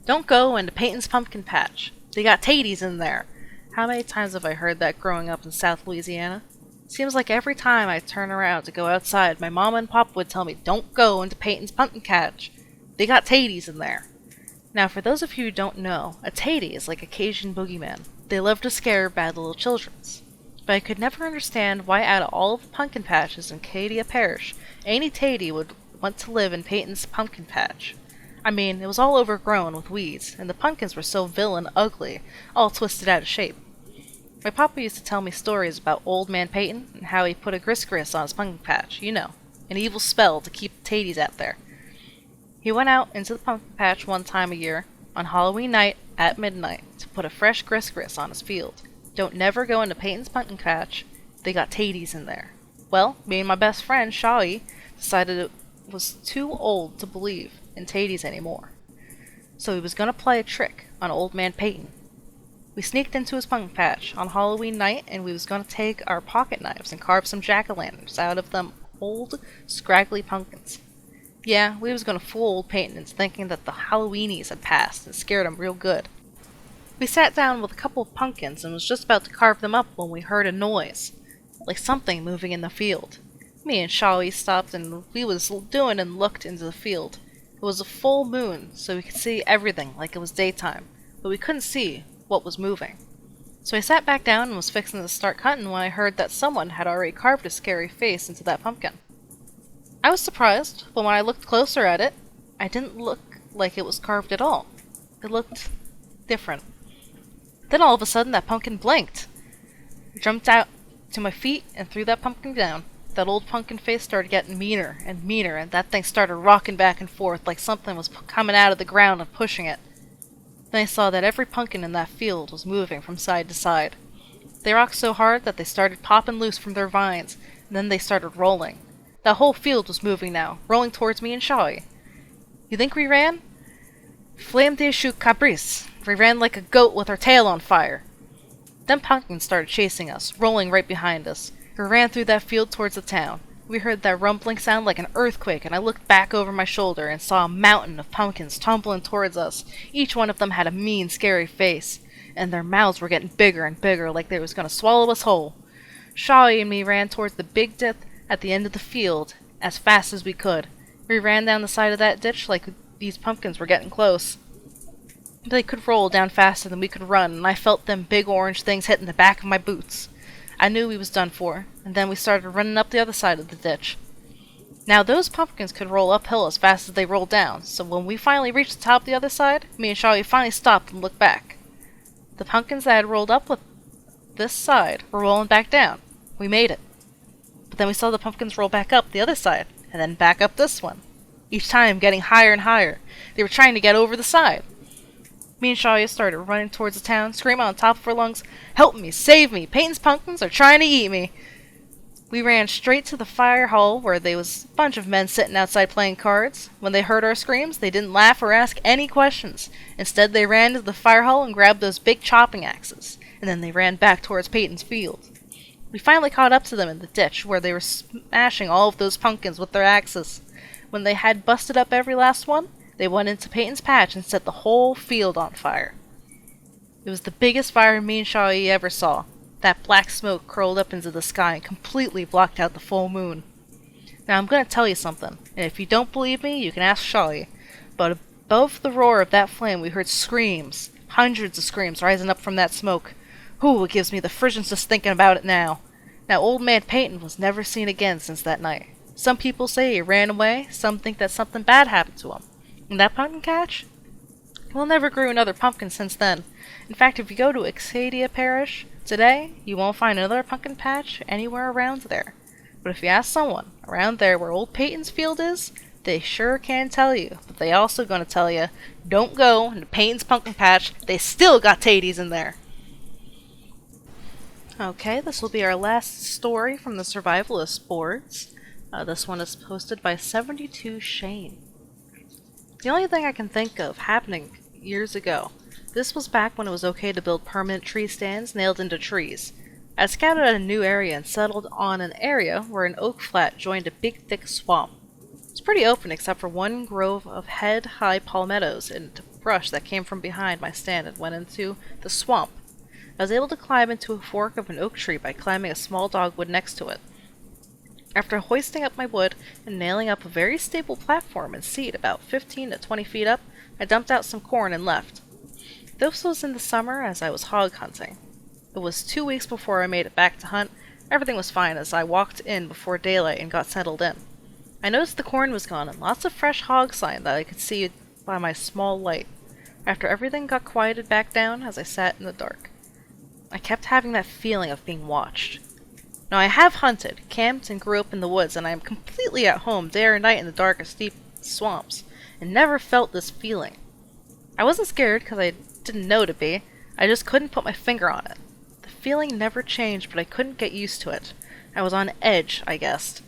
Don't go into Peyton's Pumpkin Patch. They got taties in there. How many times have I heard that growing up in South Louisiana? Seems like every time I turn around to go outside, my mom and pop would tell me, don't go into Peyton's Pumpkin Patch. They got taties in there. Now, for those of you who don't know, a taty is like a Cajun boogeyman. They love to scare bad little children. But I could never understand why out of all of the pumpkin patches in Acadia Parish, any taty would want to live in Peyton's Pumpkin Patch. I mean, it was all overgrown with weeds, and the pumpkins were so villain ugly, all twisted out of shape. My papa used to tell me stories about Old Man Peyton and how he put a gris on his pumpkin patch, you know, an evil spell to keep the taties out there. He went out into the pumpkin patch one time a year, on Halloween night at midnight, to put a fresh gris on his field. Don't never go into Peyton's Pumpkin Patch. They got taties in there. Well, me and my best friend, Shawi, decided it was too old to believe in taties anymore. So he was going to play a trick on Old Man Peyton. We sneaked into his pumpkin patch on Halloween night, and we was going to take our pocket knives and carve some jack-o'-lanterns out of them old, scraggly pumpkins. Yeah, we was going to fool old Peyton into thinking that the Halloweenies had passed and scared him real good. We sat down with a couple of pumpkins and was just about to carve them up when we heard a noise, like something moving in the field. Me and Shawi stopped and we was doing and looked into the field. It was a full moon, so we could see everything like it was daytime, but we couldn't see what was moving. So I sat back down and was fixing to start cutting when I heard that someone had already carved a scary face into that pumpkin. I was surprised, but when I looked closer at it, I didn't look like it was carved at all. It looked different. Then all of a sudden that pumpkin blinked. I jumped out to my feet and threw that pumpkin down. That old pumpkin face started getting meaner, and that thing started rocking back and forth like something was coming out of the ground and pushing it. Then I saw that every pumpkin in that field was moving from side to side. They rocked so hard that they started popping loose from their vines, and then they started rolling. That whole field was moving now, rolling towards me and Shawi. You think we ran? Flamme de chou caprice. We ran like a goat with our tail on fire. Then pumpkins started chasing us, rolling right behind us. We ran through that field towards the town. We heard that rumbling sound like an earthquake, and I looked back over my shoulder and saw a mountain of pumpkins tumbling towards us. Each one of them had a mean, scary face, and their mouths were getting bigger and bigger like they was going to swallow us whole. Shawi and me ran towards the big ditch at the end of the field as fast as we could. We ran down the side of that ditch like these pumpkins were getting close. They could roll down faster than we could run, and I felt them big orange things hitting the back of my boots. I knew we was done for, and then we started running up the other side of the ditch. Now those pumpkins could roll uphill as fast as they rolled down, so when we finally reached the top of the other side, me and Charlie finally stopped and looked back. The pumpkins that had rolled up with this side were rolling back down. We made it. But then we saw the pumpkins roll back up the other side, and then back up this one. Each time getting higher and higher. They were trying to get over the side. Me and Shalia started running towards the town, screaming on top of our lungs, "Help me! Save me! Peyton's pumpkins are trying to eat me!" We ran straight to the fire hall where there was a bunch of men sitting outside playing cards. When they heard our screams, they didn't laugh or ask any questions. Instead, they ran to the fire hall and grabbed those big chopping axes, and then they ran back towards Peyton's field. We finally caught up to them in the ditch where they were smashing all of those pumpkins with their axes. When they had busted up every last one, they went into Peyton's patch and set the whole field on fire. It was the biggest fire me and Shawi ever saw. That black smoke curled up into the sky and completely blocked out the full moon. Now I'm going to tell you something, and if you don't believe me, you can ask Shawi. But above the roar of that flame, we heard screams, hundreds of screams rising up from that smoke. Ooh, it gives me the frisson just thinking about it now. Now, old man Peyton was never seen again since that night. Some people say he ran away, some think that something bad happened to him. And that pumpkin patch? Well, never grew another pumpkin since then. In fact, if you go to Acadia Parish today, you won't find another pumpkin patch anywhere around there. But if you ask someone around there where old Peyton's field is, they sure can tell you. But they also gonna tell you, don't go into Peyton's pumpkin patch, they still got taties in there. Okay, this will be our last story from the Survivalist boards. This one is posted by 72 Shane. The only thing I can think of happening years ago, this was back when it was okay to build permanent tree stands nailed into trees. I scouted out a new area and settled on an area where an oak flat joined a big thick swamp. It's pretty open except for one grove of head-high palmettos and brush that came from behind my stand and went into the swamp. I was able to climb into a fork of an oak tree by climbing a small dogwood next to it. After hoisting up my wood and nailing up a very stable platform and seat about 15 to 20 feet up, I dumped out some corn and left. This was in the summer as I was hog hunting. It was 2 weeks before I made it back to hunt. Everything was fine as I walked in before daylight and got settled in. I noticed the corn was gone and lots of fresh hog sign that I could see by my small light. After everything got quieted back down as I sat in the dark, I kept having that feeling of being watched. Now I have hunted, camped, and grew up in the woods, and I am completely at home day or night in the darkest deep swamps, and never felt this feeling. I wasn't scared because I didn't know to be, I just couldn't put my finger on it. The feeling never changed, but I couldn't get used to it. I was on edge, I guessed.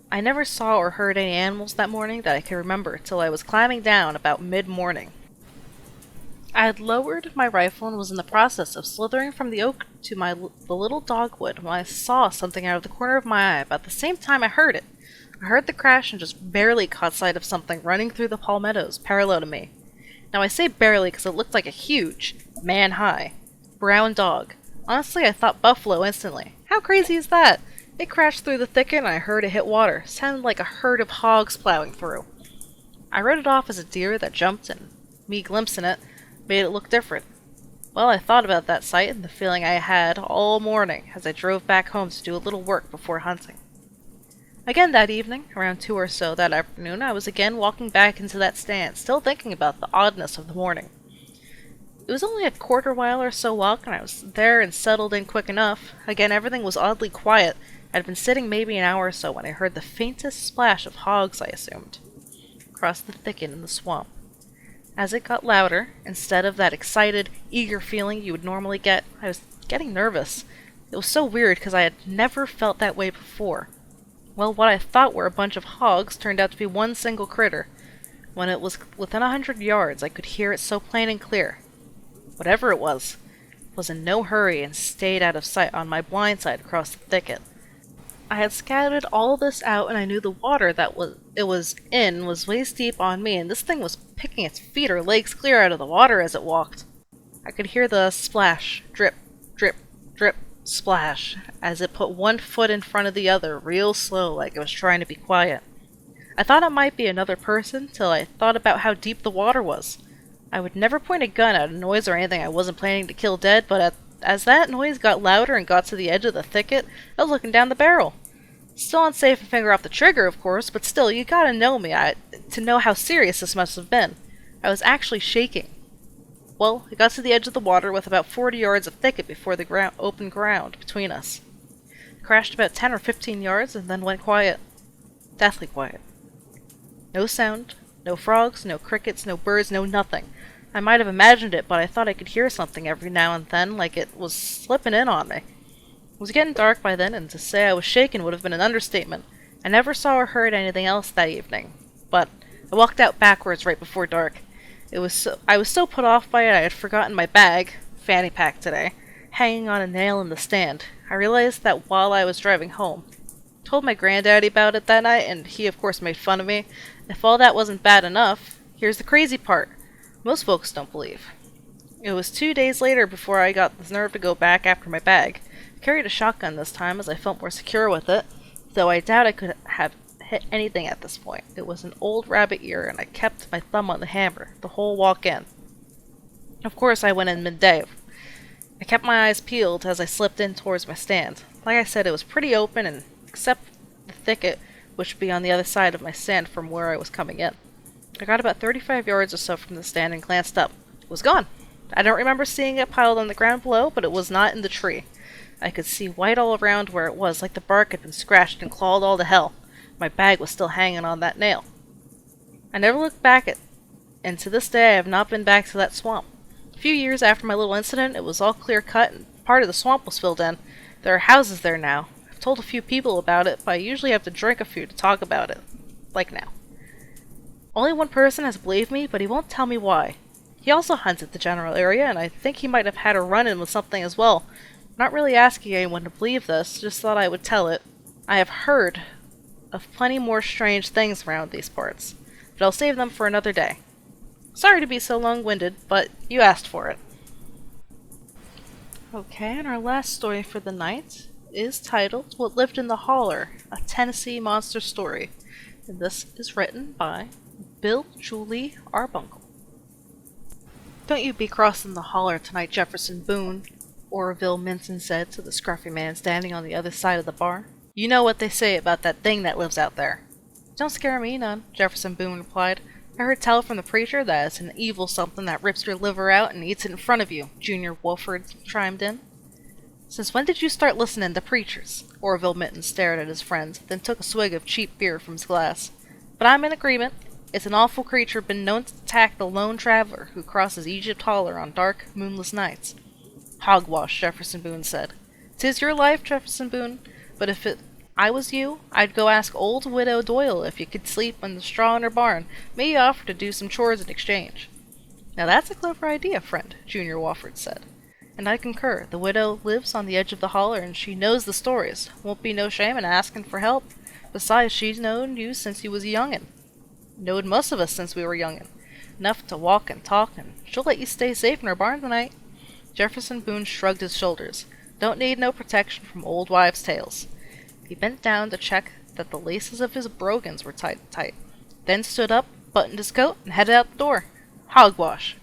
I never saw or heard any animals that morning that I could remember till I was climbing down about mid-morning. I had lowered my rifle and was in the process of slithering from the oak to the little dogwood when I saw something out of the corner of my eye about the same time I heard it. I heard the crash and just barely caught sight of something running through the palmettos parallel to me. Now I say barely because it looked like a huge, man-high, brown dog. Honestly, I thought buffalo instantly. How crazy is that? It crashed through the thicket and I heard it hit water. It sounded like a herd of hogs plowing through. I wrote it off as a deer that jumped and me glimpsing it made it look different. Well, I thought about that sight and the feeling I had all morning as I drove back home to do a little work before hunting. Again that evening, around 2 or so that afternoon, I was again walking back into that stand, still thinking about the oddness of the morning. It was only a quarter mile or so walk, and I was there and settled in quick enough. Again, everything was oddly quiet. I had been sitting maybe an hour or so when I heard the faintest splash of hogs, I assumed, across the thicket in the swamp. As it got louder, instead of that excited, eager feeling you would normally get, I was getting nervous. It was so weird because I had never felt that way before. Well, what I thought were a bunch of hogs turned out to be one single critter. When it was within 100 yards, I could hear it so plain and clear. Whatever it was in no hurry and stayed out of sight on my blind side across the thicket. I had scouted all this out, and I knew the water it was in was waist deep on me, and this thing was picking its feet or legs clear out of the water as it walked. I could hear the splash, drip, drip, drip, splash, as it put one foot in front of the other, real slow, like it was trying to be quiet. I thought it might be another person till I thought about how deep the water was. I would never point a gun at a noise or anything I wasn't planning to kill dead, but as that noise got louder and got to the edge of the thicket, I was looking down the barrel. Still unsafe to finger off the trigger, of course, but still, you gotta know me to know how serious this must have been. I was actually shaking. Well, it got to the edge of the water with about 40 yards of thicket before the open ground between us. It crashed about 10 or 15 yards and then went quiet. Deathly quiet. No sound, no frogs, no crickets, no birds, no nothing. I might have imagined it, but I thought I could hear something every now and then, like it was slipping in on me. It was getting dark by then, and to say I was shaken would have been an understatement. I never saw or heard anything else that evening, but I walked out backwards right before dark. I was so put off by it I had forgotten my bag, fanny pack today, hanging on a nail in the stand. I realized that while I was driving home. Told my granddaddy about it that night, and he of course made fun of me. If all that wasn't bad enough, here's the crazy part. Most folks don't believe. It was 2 days later before I got the nerve to go back after my bag. I carried a shotgun this time as I felt more secure with it, though I doubt I could have hit anything at this point. It was an old rabbit ear, and I kept my thumb on the hammer the whole walk in. Of course, I went in midday. I kept my eyes peeled as I slipped in towards my stand. Like I said, it was pretty open, and except the thicket, which would be on the other side of my stand from where I was coming in. I got about 35 yards or so from the stand and glanced up. It was gone. I don't remember seeing it piled on the ground below, but it was not in the tree. I could see white all around where it was, like the bark had been scratched and clawed all to hell. My bag was still hanging on that nail. I never looked back and to this day I have not been back to that swamp. A few years after my little incident, it was all clear cut and part of the swamp was filled in. There are houses there now. I've told a few people about it, but I usually have to drink a few to talk about it. Like now. Only one person has believed me, but he won't tell me why. He also hunted the general area, and I think he might have had a run-in with something as well. I'm not really asking anyone to believe this, just thought I would tell it. I have heard of plenty more strange things around these parts, but I'll save them for another day. Sorry to be so long-winded, but you asked for it. Okay, and our last story for the night is titled What Lived in the Holler, a Tennessee Monster Story. And this is written by Bill Julie Arbuncle. Don't you be crossing the holler tonight, Jefferson Boone, Orville Minton said to the scruffy man standing on the other side of the bar. You know what they say about that thing that lives out there. Don't scare me none, Jefferson Boone replied. I heard tell from the preacher that it's an evil something that rips your liver out and eats it in front of you, Junior Wolford chimed in. Since when did you start listening to preachers? Orville Minton stared at his friend, then took a swig of cheap beer from his glass. But I'm in agreement. It's an awful creature been known to attack the lone traveler who crosses Egypt holler on dark, moonless nights. Hogwash, Jefferson Boone said. 'Tis your life, Jefferson Boone, but if I was you, I'd go ask old Widow Doyle if you could sleep in the straw in her barn. May you offer to do some chores in exchange. Now that's a clever idea, friend, Junior Wofford said. And I concur. The widow lives on the edge of the holler, and she knows the stories. Won't be no shame in asking for help. Besides, she's known you since you was a youngin'. Knowed most of us since we were youngin'. Enough to walk and talk, and she'll let you stay safe in her barn tonight. Jefferson Boone shrugged his shoulders. Don't need no protection from old wives' tales. He bent down to check that the laces of his brogans were tight, then stood up, buttoned his coat, and headed out the door. Hogwash.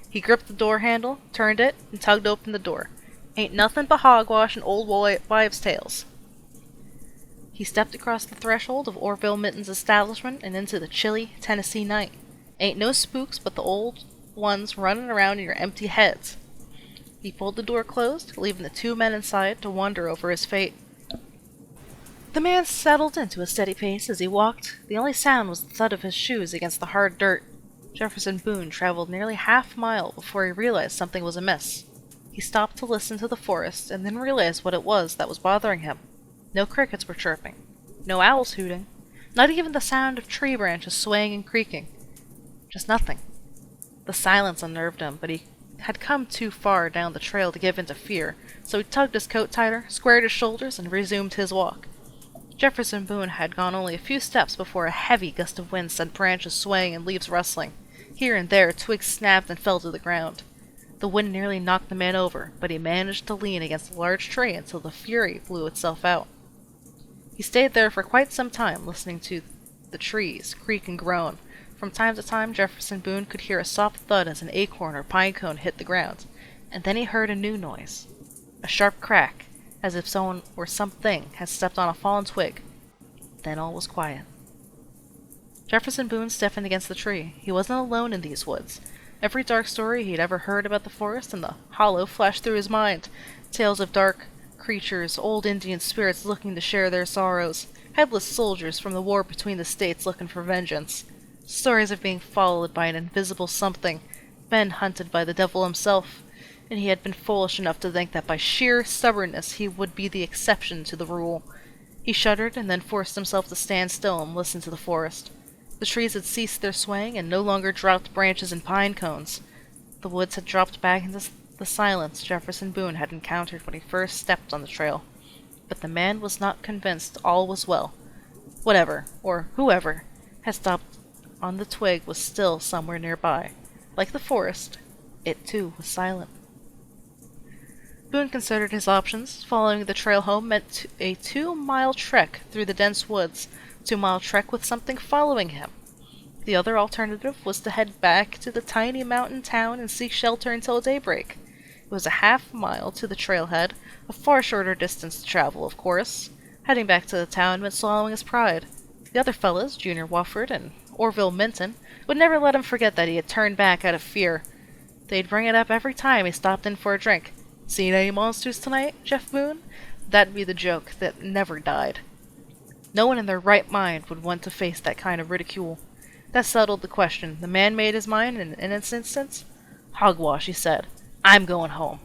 He gripped the door handle, turned it, and tugged open the door. Ain't nothing but hogwash and old wives' tales. He stepped across the threshold of Orville Minton's establishment and into the chilly Tennessee night. Ain't no spooks but the old ones running around in your empty heads. He pulled the door closed, leaving the two men inside to wonder over his fate. The man settled into a steady pace as he walked. The only sound was the thud of his shoes against the hard dirt. Jefferson Boone traveled nearly half a mile before he realized something was amiss. He stopped to listen to the forest, and then realized what it was that was bothering him. No crickets were chirping. No owls hooting. Not even the sound of tree branches swaying and creaking. Just nothing. The silence unnerved him, but he had come too far down the trail to give in to fear, so he tugged his coat tighter, squared his shoulders, and resumed his walk. Jefferson Boone had gone only a few steps before a heavy gust of wind sent branches swaying and leaves rustling. Here and there, twigs snapped and fell to the ground. The wind nearly knocked the man over, but he managed to lean against a large tree until the fury blew itself out. He stayed there for quite some time, listening to The trees creak and groan. From time to time, Jefferson Boone could hear a soft thud as an acorn or pine cone hit the ground, and then he heard a new noise. A sharp crack, as if someone or something had stepped on a fallen twig. Then all was quiet. Jefferson Boone stiffened against the tree. He wasn't alone in these woods. Every dark story he'd ever heard about the forest and the hollow flashed through his mind. Tales of dark creatures, old Indian spirits looking to share their sorrows, headless soldiers from the war between the states looking for vengeance. Stories of being followed by an invisible something, men hunted by the devil himself, and he had been foolish enough to think that by sheer stubbornness he would be the exception to the rule. He shuddered and then forced himself to stand still and listen to the forest. The trees had ceased their swaying and no longer dropped branches and pine cones. The woods had dropped back into the silence Jefferson Boone had encountered when he first stepped on the trail. But the man was not convinced all was well. Whatever, or whoever, had stopped on the twig was still somewhere nearby. Like the forest, it too was silent. Boone considered his options. Following the trail home meant a 2-mile trek through the dense woods, 2-mile trek with something following him. The other alternative was to head back to the tiny mountain town and seek shelter until daybreak. It was a half-mile to the trailhead, a far shorter distance to travel, of course. Heading back to the town meant swallowing his pride. The other fellows, Junior Wofford and Orville Minton, would never let him forget that he had turned back out of fear. They'd bring it up every time he stopped in for a drink. "Seen any monsters tonight, Jeff Boone?" That'd be the joke that never died. No one in their right mind would want to face that kind of ridicule. That settled the question. The man made his mind in an instant. "Hogwash," he said. "I'm going home."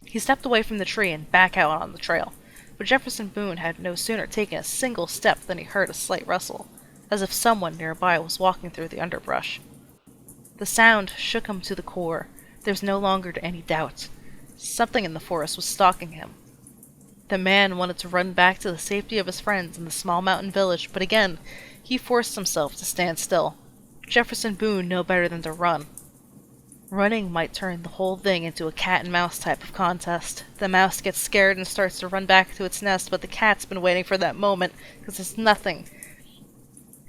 He stepped away from the tree and back out on the trail. But Jefferson Boone had no sooner taken a single step than he heard a slight rustle, as if someone nearby was walking through the underbrush. The sound shook him to the core. There was no longer any doubt. Something in the forest was stalking him. The man wanted to run back to the safety of his friends in the small mountain village, but again, he forced himself to stand still. Jefferson Boone knew better than to run. Running might turn the whole thing into a cat-and-mouse type of contest. The mouse gets scared and starts to run back to its nest, but the cat's been waiting for that moment, because there's nothing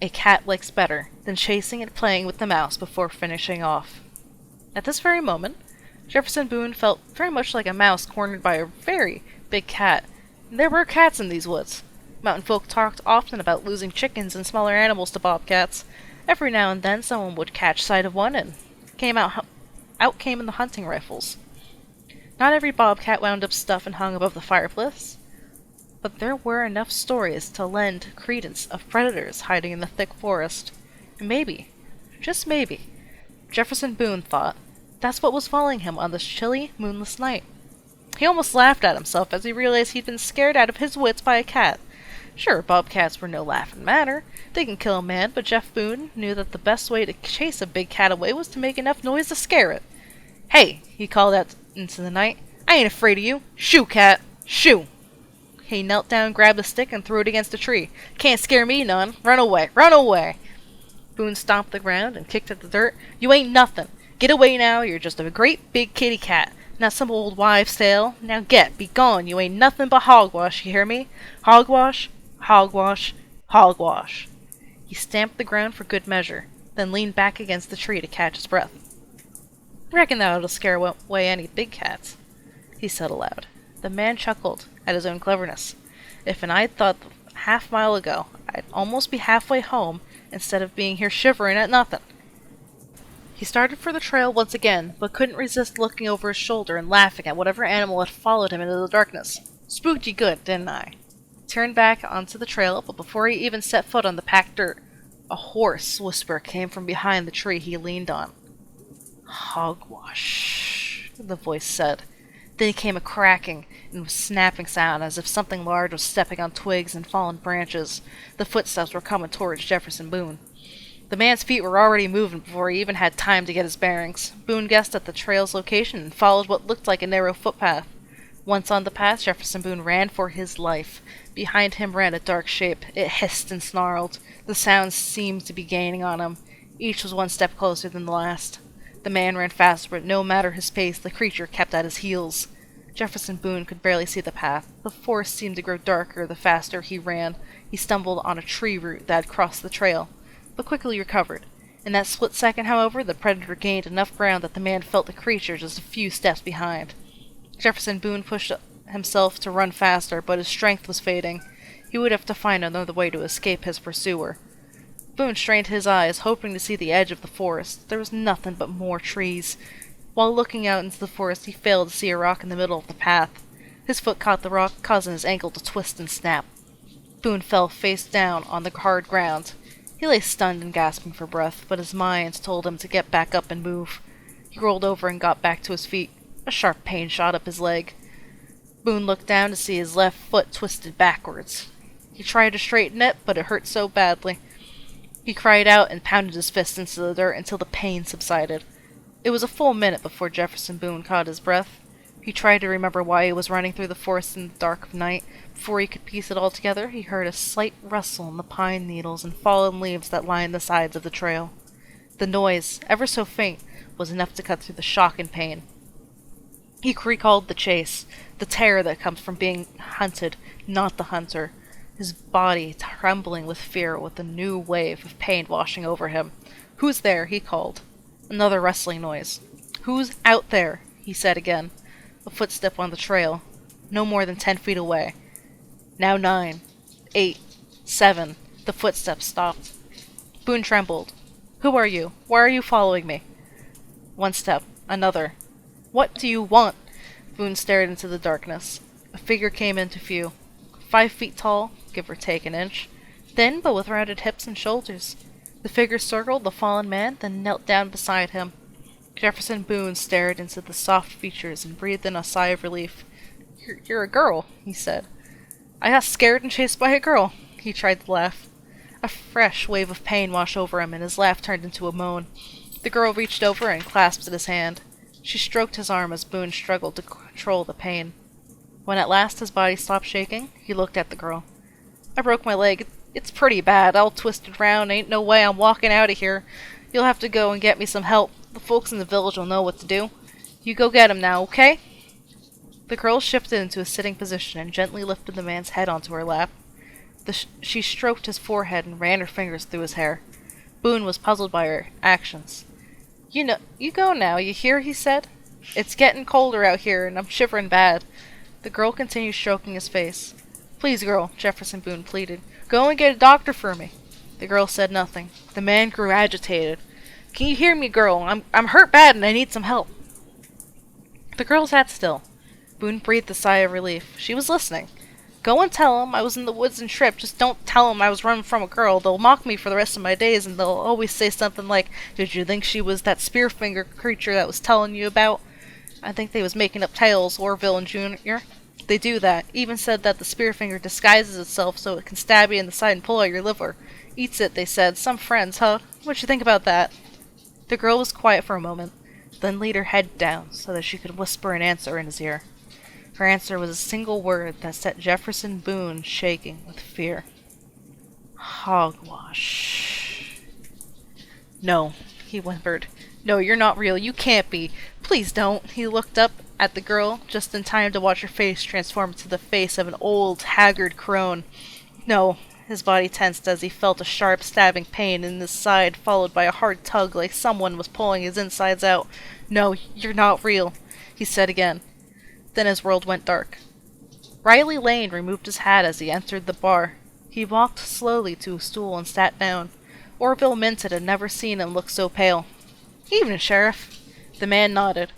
a cat likes better than chasing and playing with the mouse before finishing off. At this very moment, Jefferson Boone felt very much like a mouse cornered by a very big cat. There were cats in these woods. Mountain folk talked often about losing chickens and smaller animals to bobcats. Every now and then someone would catch sight of one, and out came the hunting rifles. Not every bobcat wound up stuffed and hung above the fireplace, but there were enough stories to lend credence of predators hiding in the thick forest. And maybe, just maybe, Jefferson Boone thought, that's what was following him on this chilly, moonless night. He almost laughed at himself as he realized he'd been scared out of his wits by a cat. Sure, bobcats were no laughing matter. They can kill a man, but Jeff Boone knew that the best way to chase a big cat away was to make enough noise to scare it. "Hey," he called out into the night, "I ain't afraid of you. Shoo, cat! Shoo!" He knelt down, grabbed a stick, and threw it against a tree. "Can't scare me none. Run away! Run away!" Boone stomped the ground and kicked at the dirt. "You ain't nothing. Get away now. You're just a great big kitty cat. Not some old wives' tale. Now get, be gone. You ain't nothing but hogwash, you hear me? Hogwash, hogwash, hogwash." He stamped the ground for good measure, then leaned back against the tree to catch his breath. "Reckon that'll scare away any big cats," he said aloud. The man chuckled at his own cleverness. If I'd thought half-mile ago I'd almost be halfway home instead of being here shivering at nothing. He started for the trail once again, but couldn't resist looking over his shoulder and laughing at whatever animal had followed him into the darkness. "Spooked you good, didn't I?" He turned back onto the trail, but before he even set foot on the packed dirt, a hoarse whisper came from behind the tree he leaned on. "Hogwash," the voice said. Then came a cracking and snapping sound as if something large was stepping on twigs and fallen branches. The footsteps were coming towards Jefferson Boone. The man's feet were already moving before he even had time to get his bearings. Boone guessed at the trail's location and followed what looked like a narrow footpath. Once on the path, Jefferson Boone ran for his life. Behind him ran a dark shape. It hissed and snarled. The sounds seemed to be gaining on him. Each was one step closer than the last. The man ran faster, but no matter his pace, the creature kept at his heels. Jefferson Boone could barely see the path. The forest seemed to grow darker the faster he ran. He stumbled on a tree root that had crossed the trail, but quickly recovered. In that split second, however, the predator gained enough ground that the man felt the creature just a few steps behind. Jefferson Boone pushed himself to run faster, but his strength was fading. He would have to find another way to escape his pursuer. Boone strained his eyes, hoping to see the edge of the forest. There was nothing but more trees. While looking out into the forest, he failed to see a rock in the middle of the path. His foot caught the rock, causing his ankle to twist and snap. Boone fell face down on the hard ground. He lay stunned and gasping for breath, but his mind told him to get back up and move. He rolled over and got back to his feet. A sharp pain shot up his leg. Boone looked down to see his left foot twisted backwards. He tried to straighten it, but it hurt so badly. He cried out and pounded his fist into the dirt until the pain subsided. It was a full minute before Jefferson Boone caught his breath. He tried to remember why he was running through the forest in the dark of night. Before he could piece it all together, he heard a slight rustle in the pine needles and fallen leaves that lined the sides of the trail. The noise, ever so faint, was enough to cut through the shock and pain. He recalled the chase, the terror that comes from being hunted, not the hunter. His body trembling with fear, with a new wave of pain washing over him. "Who's there?" he called. Another rustling noise. "Who's out there?" he said again. A footstep on the trail, no more than 10 feet away. Now 9, 8, 7. The footsteps stopped. Boone trembled. "Who are you? Why are you following me?" One step. Another. "What do you want?" Boone stared into the darkness. A figure came into view. 5 feet tall, give or take an inch. Thin, but with rounded hips and shoulders. The figure circled the fallen man, then knelt down beside him. Jefferson Boone stared into the soft features and breathed in a sigh of relief. You're a girl," he said. "I got scared and chased by a girl." He tried to laugh. A fresh wave of pain washed over him, and his laugh turned into a moan. The girl reached over and clasped at his hand. She stroked his arm as Boone struggled to control the pain. When at last his body stopped shaking, he looked at the girl. "I broke my leg. It's pretty bad, all twisted round. Ain't no way I'm walking out of here. You'll have to go and get me some help. The folks in the village will know what to do. You go get him now, okay?" The girl shifted into a sitting position and gently lifted the man's head onto her lap. She stroked his forehead and ran her fingers through his hair. Boone was puzzled by her actions. You go now, you hear?" he said. "It's getting colder out here, and I'm shivering bad." The girl continued stroking his face. "Please, girl," Jefferson Boone pleaded. "Go and get a doctor for me." The girl said nothing. The man grew agitated. "Can you hear me, girl? I'm hurt bad and I need some help." The girl sat still. Boone breathed a sigh of relief. She was listening. "Go and tell 'em I was in the woods and tripped. Just don't tell 'em I was running from a girl. They'll mock me for the rest of my days, and they'll always say something like, 'Did you think she was that spear-finger creature that was telling you about?' I think they was making up tales, Orville and Junior. They do that. Even said that the spear-finger disguises itself so it can stab you in the side and pull out your liver. Eats it, they said. Some friends, huh? What you think about that?" The girl was quiet for a moment, then laid her head down so that she could whisper an answer in his ear. Her answer was a single word that set Jefferson Boone shaking with fear. "Hogwash." "No," he whimpered. "No, you're not real. You can't be. Please don't." He looked up at the girl just in time to watch her face transform into the face of an old, haggard crone. "No." His body tensed as he felt a sharp, stabbing pain in his side, followed by a hard tug like someone was pulling his insides out. "No, you're not real," he said again. Then his world went dark. Riley Lane removed his hat as he entered the bar. He walked slowly to a stool and sat down. Orville Minton had never seen him look so pale. "Evening, Sheriff." The man nodded.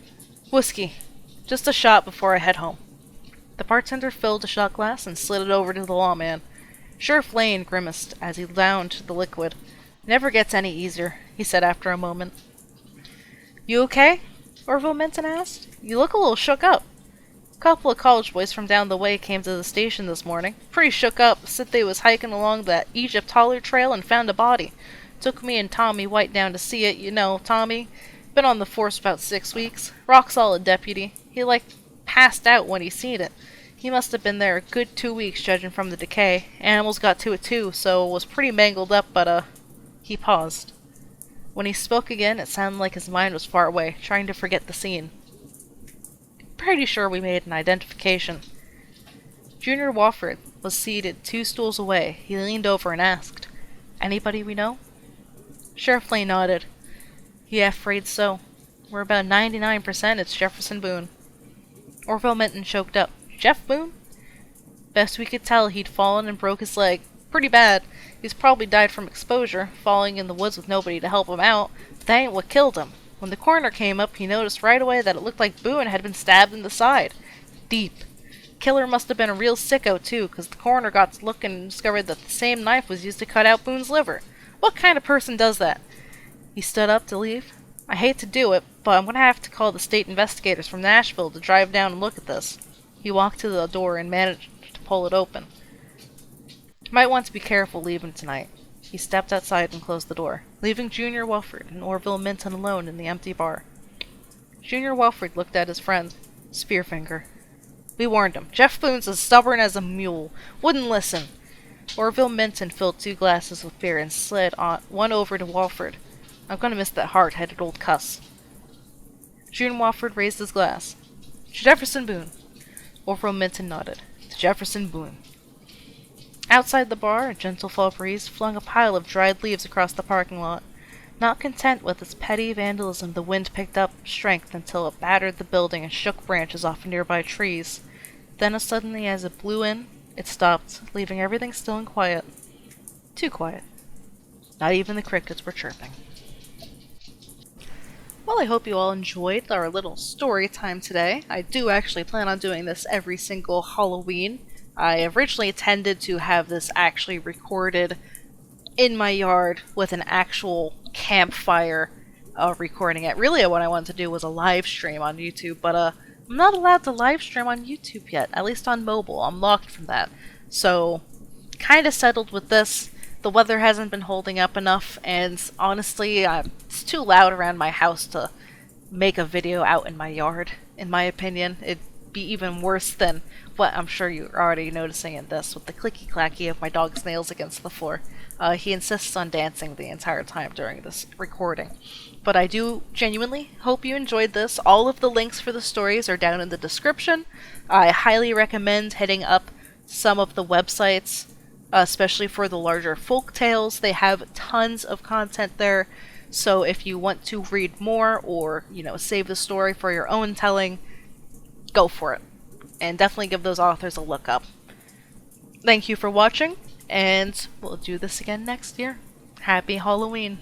"Whiskey. Just a shot before I head home." The bartender filled a shot glass and slid it over to the lawman. Sheriff Lane grimaced as he downed the liquid. "Never gets any easier," he said after a moment. "You okay?" Orville Minton asked. "You look a little shook up." "Couple of college boys from down the way came to the station this morning. Pretty shook up. Said they was hiking along that Egypt holler trail and found a body. Took me and Tommy White down to see it. You know, Tommy. Been on the force about 6 weeks. Rock solid deputy. He passed out when he seen it. He must have been there a good 2 weeks, judging from the decay. Animals got to it too, so was pretty mangled up, but He paused. When he spoke again, it sounded like his mind was far away, trying to forget the scene. Pretty sure we made an identification. Junior Wofford was seated 2 stools away. He leaned over and asked, "Anybody we know?" Sheriff Lane nodded. "Yeah, afraid so. We're about 99% it's Jefferson Boone." Orville Minton choked up. "Jeff Boone?" "Best we could tell, he'd fallen and broke his leg. Pretty bad. He's probably died from exposure, falling in the woods with nobody to help him out. But that ain't what killed him. When the coroner came up, he noticed right away that it looked like Boone had been stabbed in the side. Deep. Killer must have been a real sicko, too, because the coroner got to looking and discovered that the same knife was used to cut out Boone's liver. What kind of person does that?" He stood up to leave. "I hate to do it, but I'm going to have to call the state investigators from Nashville to drive down and look at this." He walked to the door and managed to pull it open. "Might want to be careful leaving tonight." He stepped outside and closed the door, leaving Junior Wofford and Orville Minton alone in the empty bar. Junior Wofford looked at his friend. "Spearfinger. We warned him. Jeff Boone's as stubborn as a mule. Wouldn't listen." Orville Minton filled 2 glasses with beer and slid one over to Wofford. "I'm gonna miss that hard-headed old cuss." June Wofford raised his glass. "To Jefferson Boone." Orville Minton nodded. "To Jefferson Boone." Outside the bar, a gentle fall breeze flung a pile of dried leaves across the parking lot. Not content with its petty vandalism, the wind picked up strength until it battered the building and shook branches off nearby trees. Then, as suddenly as it blew in, it stopped, leaving everything still and quiet. Too quiet. Not even the crickets were chirping. Well, I hope you all enjoyed our little story time today. I do actually plan on doing this every single Halloween. I originally intended to have this actually recorded in my yard with an actual campfire recording it. Really, what I wanted to do was a live stream on YouTube, but I'm not allowed to live stream on YouTube yet, at least on mobile. I'm locked from that. So, kind of settled with this. The weather hasn't been holding up enough, and honestly, it's too loud around my house to make a video out in my yard, in my opinion. It'd be even worse than what I'm sure you're already noticing in this, with the clicky-clacky of my dog's nails against the floor. He insists on dancing the entire time during this recording. But I do genuinely hope you enjoyed this. All of the links for the stories are down in the description. I highly recommend hitting up some of the websites, especially for the larger folk tales. They have tons of content there. So if you want to read more or, save the story for your own telling, go for it. And definitely give those authors a look up. Thank you for watching, and we'll do this again next year. Happy Halloween!